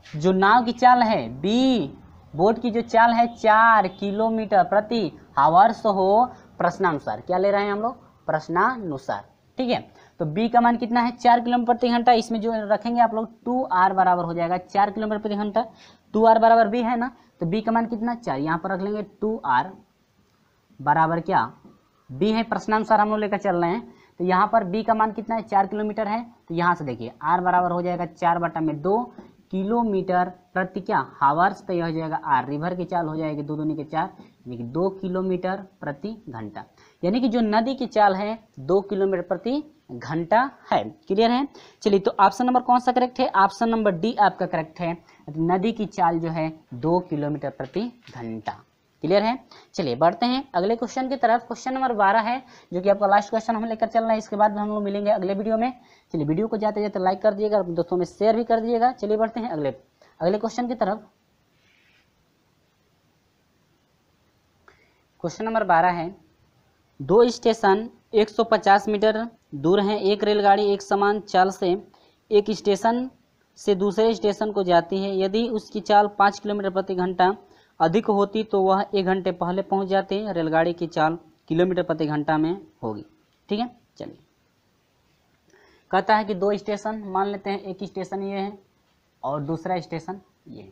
जो नाव की चाल है b बोट की जो चाल है 4 किलोमीटर प्रति हावर्स हो, प्रश्नानुसार क्या ले रहे हैं हम लोग, प्रश्नानुसार। ठीक है, तो b का मान कितना है 4 किलोमीटर प्रति घंटा, इसमें जो रखेंगे आप लोग 2r बराबर हो जाएगा 4 किलोमीटर प्रति घंटा, 2r बराबर b है ना, तो b का मान कितना 4, यहाँ पर रख लेंगे 2r बराबर क्या b है, प्रश्नानुसार हम लोग लेकर चल रहे हैं, तो यहाँ पर b का मान कितना है 4 किलोमीटर है, तो यहाँ से देखिए r बराबर हो जाएगा 4/2 किलोमीटर प्रति क्या हावर्स, तो यह हो जाएगा r, रिवर की चाल हो जाएगी 2 दूनी के 4, यानी कि 2 किलोमीटर प्रति घंटा, यानी कि जो नदी की चाल है 2 किलोमीटर प्रति घंटा है। क्लियर है। चलिए तो ऑप्शन नंबर कौन सा करेक्ट है, ऑप्शन नंबर डी आपका करेक्ट है, नदी की चाल जो है 2 किलोमीटर प्रति घंटा। क्लियर है। चलिए बढ़ते हैं अगले क्वेश्चन की तरफ। क्वेश्चन नंबर 12 है जो कि आपका लास्ट क्वेश्चन हम लेकर चल रहे हैं, इसके बाद हम लोग मिलेंगे अगले वीडियो में। चलिए वीडियो को जाते जाते लाइक कर दिएगा, दोस्तों में शेयर भी कर दीजिएगा। चलिए बढ़ते हैं अगले क्वेश्चन की तरफ। क्वेश्चन नंबर 12 है, 2 स्टेशन 150 मीटर दूर हैं, एक रेलगाड़ी एक समान चाल से एक स्टेशन से दूसरे स्टेशन को जाती है, यदि उसकी चाल 5 किलोमीटर प्रति घंटा अधिक होती तो वह 1 घंटे पहले पहुंच जाती, रेलगाड़ी की चाल किलोमीटर प्रति घंटा में होगी। ठीक है। चलिए कहता है कि 2 स्टेशन मान लेते हैं, एक स्टेशन ये है और दूसरा स्टेशन ये है।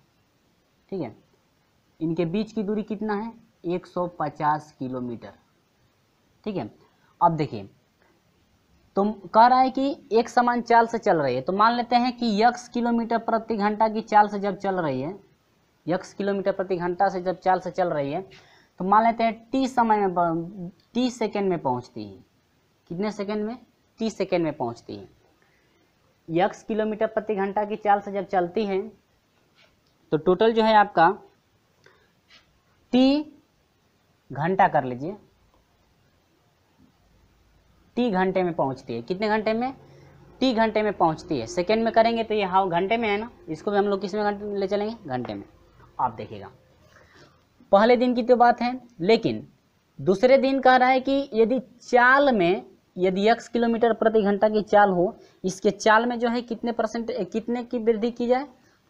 ठीक है, इनके बीच की दूरी कितना है 150 किलोमीटर। ठीक है, अब देखिए तुम कह रहा है कि एक समान चाल से चल रही है, तो मान लेते हैं कि x किलोमीटर प्रति घंटा की चाल से जब चल रही है, x किलोमीटर प्रति घंटा से जब चाल से चल रही है, तो मान लेते हैं t समय में t सेकेंड में पहुंचती है। कितने सेकेंड में, t सेकेंड में पहुंचती है। x किलोमीटर प्रति घंटा की चाल से जब चलती है तो टोटल जो है आपका t घंटा कर लीजिए, टी घंटे में पहुंचती है। कितने घंटे में? टी घंटे में पहुंचती है। सेकेंड में करेंगे तो ये हाउ घंटे में है ना, इसको भी हम लोग किस में घंटे ले चलेंगे? घंटे में। आप देखिएगा पहले दिन की तो बात है, लेकिन दूसरे दिन कह रहा है कि यदि चाल में, यदि x किलोमीटर प्रति घंटा की चाल हो, इसके चाल में जो है कितने की वृद्धि की जाए?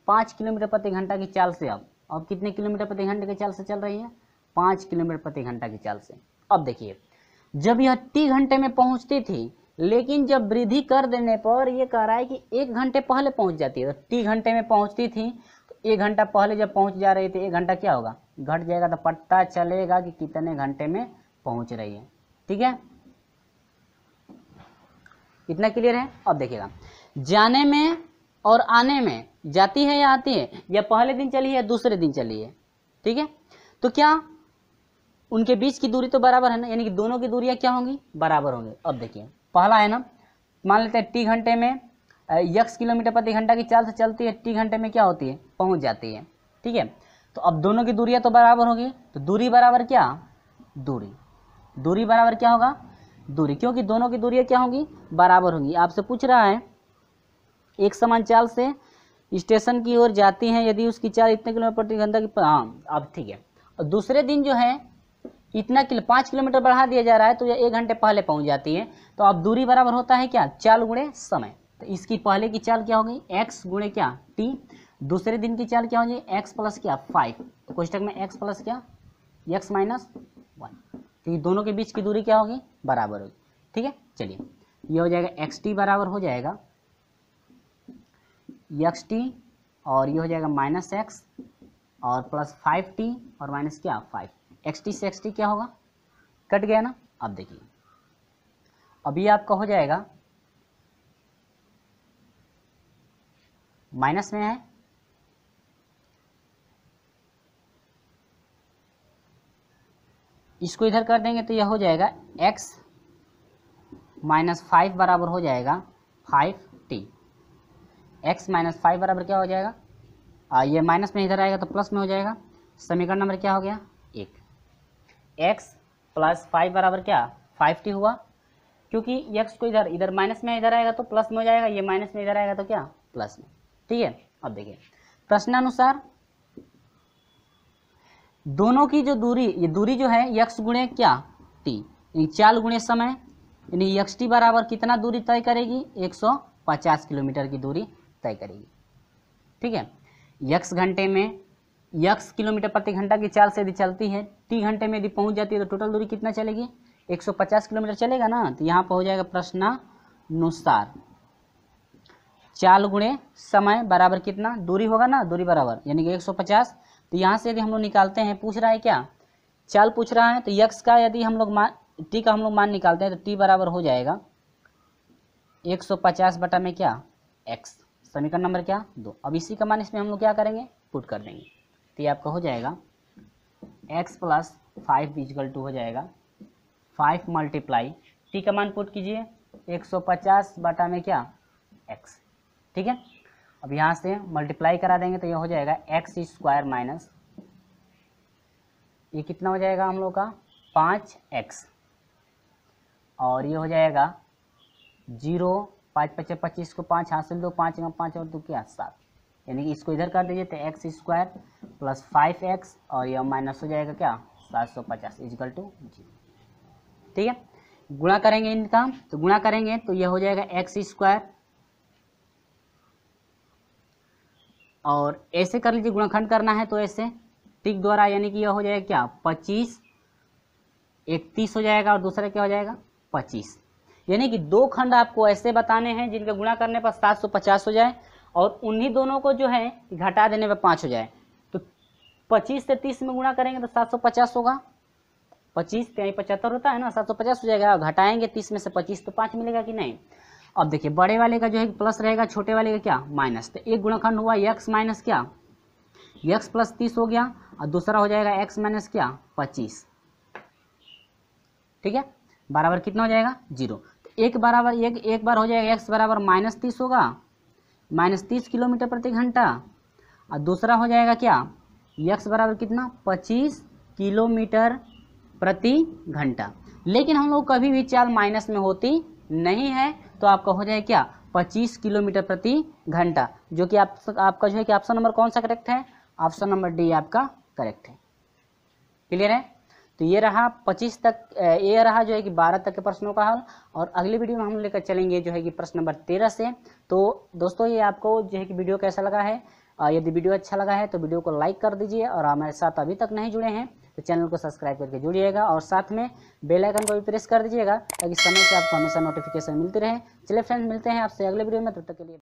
5 किलोमीटर प्रति घंटा की चाल से। अब कितने किलोमीटर प्रति घंटे की चाल से चल रही है? 5 किलोमीटर प्रति घंटा की चाल से। अब देखिए जब यह टी घंटे में पहुंचती थी, लेकिन जब वृद्धि कर देने पर ये कह रहा है कि 1 घंटे पहले पहुंच जाती है। तो टी घंटे में पहुंचती थी तो 1 घंटा पहले जब पहुंच जा रही थी, 1 घंटा क्या होगा? घट जाएगा, तो पता चलेगा कि कितने घंटे में पहुंच रही है। ठीक है, इतना क्लियर है? अब देखिएगा जाने में और आने में जाती है या आती है, या पहले दिन चली है या दूसरे दिन चली है। ठीक है, तो क्या उनके बीच की दूरी तो बराबर है ना, यानी कि दोनों की दूरियां क्या होंगी? बराबर होंगी। अब देखिए पहला है ना, मान लेते हैं टी घंटे में x किलोमीटर प्रति घंटा की चाल से चलती है, टी घंटे में क्या होती है? पहुंच जाती है। ठीक है, तो अब दोनों की दूरियां तो बराबर होगी, तो दूरी बराबर क्या? दूरी बराबर क्या होगा? दूरी, क्योंकि दोनों की दूरियां क्या होंगी? बराबर होंगी। आपसे पूछ रहा है एक समान चाल से स्टेशन की ओर जाती हैं, यदि उसकी चाल इतने किलोमीटर प्रति घंटा की, हाँ अब ठीक है। और दूसरे दिन जो है इतना 5 किलोमीटर बढ़ा दिया जा रहा है, तो ये 1 घंटे पहले पहुंच जाती है। तो अब दूरी बराबर होता है क्या? चाल गुणे समय। तो इसकी पहले की चाल क्या होगी? x गुणे क्या? t। दूसरे दिन की चाल क्या होगी? x प्लस क्या? 5। तो कोष्टक में x प्लस क्या? x minus 1। तो दोनों के बीच की दूरी क्या होगी? बराबर होगी। ठीक है, चलिए ये हो जाएगा xt बराबर हो जाएगा xt, और ये हो जाएगा माइनस x और प्लस 5t और माइनस क्या? 5। xt से xt क्या होगा? कट गया ना। अब देखिए अभी आपका हो जाएगा माइनस में है, इसको इधर कर देंगे तो यह हो जाएगा x माइनस 5 बराबर हो जाएगा 5t। x माइनस 5 बराबर क्या हो जाएगा? ये माइनस में इधर आएगा तो प्लस में हो जाएगा। समीकरण नंबर क्या हो गया? 1। x प्लस 5 बराबर क्या? 5t हुआ, क्योंकि x को इधर माइनस में इधर आएगा तो प्लस में हो जाएगा, ये माइनस में इधर आएगा तो क्या? प्लस में। ठीक है, अब देखिए प्रश्नानुसार दोनों की जो दूरी, ये दूरी जो है x गुणे क्या? t, यानी चाल गुणे समय, यानी xt बराबर कितना दूरी तय करेगी? 150 किलोमीटर की दूरी तय करेगी। ठीक है, x घंटे में, x किलोमीटर प्रति घंटा की चाल से यदि चलती है, t घंटे में यदि पहुंच जाती है, तो टोटल दूरी कितना चलेगी? 150 किलोमीटर चलेगा ना। तो यहाँ पर हो जाएगा प्रश्नानुसार चाल गुणे समय बराबर कितना? दूरी होगा ना, दूरी बराबर यानी कि 150। तो यहाँ से यदि हम लोग निकालते हैं, पूछ रहा है क्या? चाल पूछ रहा है, तो x का यदि हम लोग मान, t का हम लोग मान निकालते हैं, तो t बराबर हो जाएगा 150 बटा में क्या? x। समीकरण नंबर क्या? 2। अब इसी का मान इसमें हम लोग क्या करेंगे? पुट कर देंगे। तो ये आपका हो जाएगा x प्लस 5 इक्वल टू हो जाएगा 5 मल्टीप्लाई, t का मान पुट कीजिए 150 बटा में क्या? x। ठीक है, अब यहाँ से मल्टीप्लाई करा देंगे तो ये हो जाएगा x स्क्वायर माइनस, ये कितना हो जाएगा हम लोग का? 5x, और ये हो जाएगा 0, 5 5 25 को 5 हासिल दो, 5 में 5 और 2 क्या? 7, यानी कि इसको इधर कर दीजिए तो x स्क्वायर प्लस 5x और यह माइनस हो जाएगा क्या? 750 इक्वल टू 0। ठीक है, गुणा करेंगे इनका, तो गुणा करेंगे तो यह हो जाएगा x स्क्वायर, और ऐसे कर लीजिए, गुणाखंड करना है तो ऐसे टिक द्वारा, यानी कि यह हो जाएगा क्या? 25, 31 हो जाएगा और दूसरा क्या हो जाएगा? 25। यानी कि दो खंड आपको ऐसे बताने हैं जिनके गुणा करने पर 750 हो जाए, और उन्हीं दोनों को जो है घटा देने पर 5 हो जाए। तो 25 से 30 में गुणा करेंगे तो 750 होगा। 25 यानी 75 होता है ना, 750 हो जाएगा। घटाएंगे 30 में से 25 तो 5 मिलेगा कि नहीं। अब देखिए बड़े वाले का जो है प्लस रहेगा, छोटे वाले का क्या? माइनस। तो एक गुणनखंड हुआ x माइनस क्या? x प्लस 30 हो गया, और दूसरा हो जाएगा x माइनस क्या? 25। ठीक है, बराबर कितना हो जाएगा? 0। तो एक बराबर एक बार हो जाएगा x बराबर माइनस 30 होगा, माइनस 30 किलोमीटर प्रति घंटा, और दूसरा हो जाएगा क्या? x बराबर कितना? 25 किलोमीटर प्रति घंटा। लेकिन हम लोग कभी भी चाल माइनस में होती नहीं है, तो आपका हो जाए क्या 25 किलोमीटर प्रति घंटा, जो कि आपका जो है कि ऑप्शन नंबर कौन सा करेक्ट है, ऑप्शन नंबर डी आपका करेक्ट है। क्लियर है। तो ये रहा 25 तक, ये रहा जो है कि 12 तक के प्रश्नों का हल, और अगली वीडियो में हम लेकर चलेंगे जो है कि प्रश्न नंबर 13 से। तो दोस्तों ये आपको जो है कि वीडियो कैसा लगा है, यदि वीडियो अच्छा लगा है तो वीडियो को लाइक कर दीजिए, और हमारे साथ अभी तक नहीं जुड़े हैं तो चैनल को सब्सक्राइब करके जुड़िएगा, और साथ में बेल आइकन को भी प्रेस कर दीजिएगा ताकि समय से आपको हमेशा नोटिफिकेशन मिलती रहे। चलिए फ्रेंड्स, मिलते हैं आपसे अगले वीडियो में, तब तक के लिए।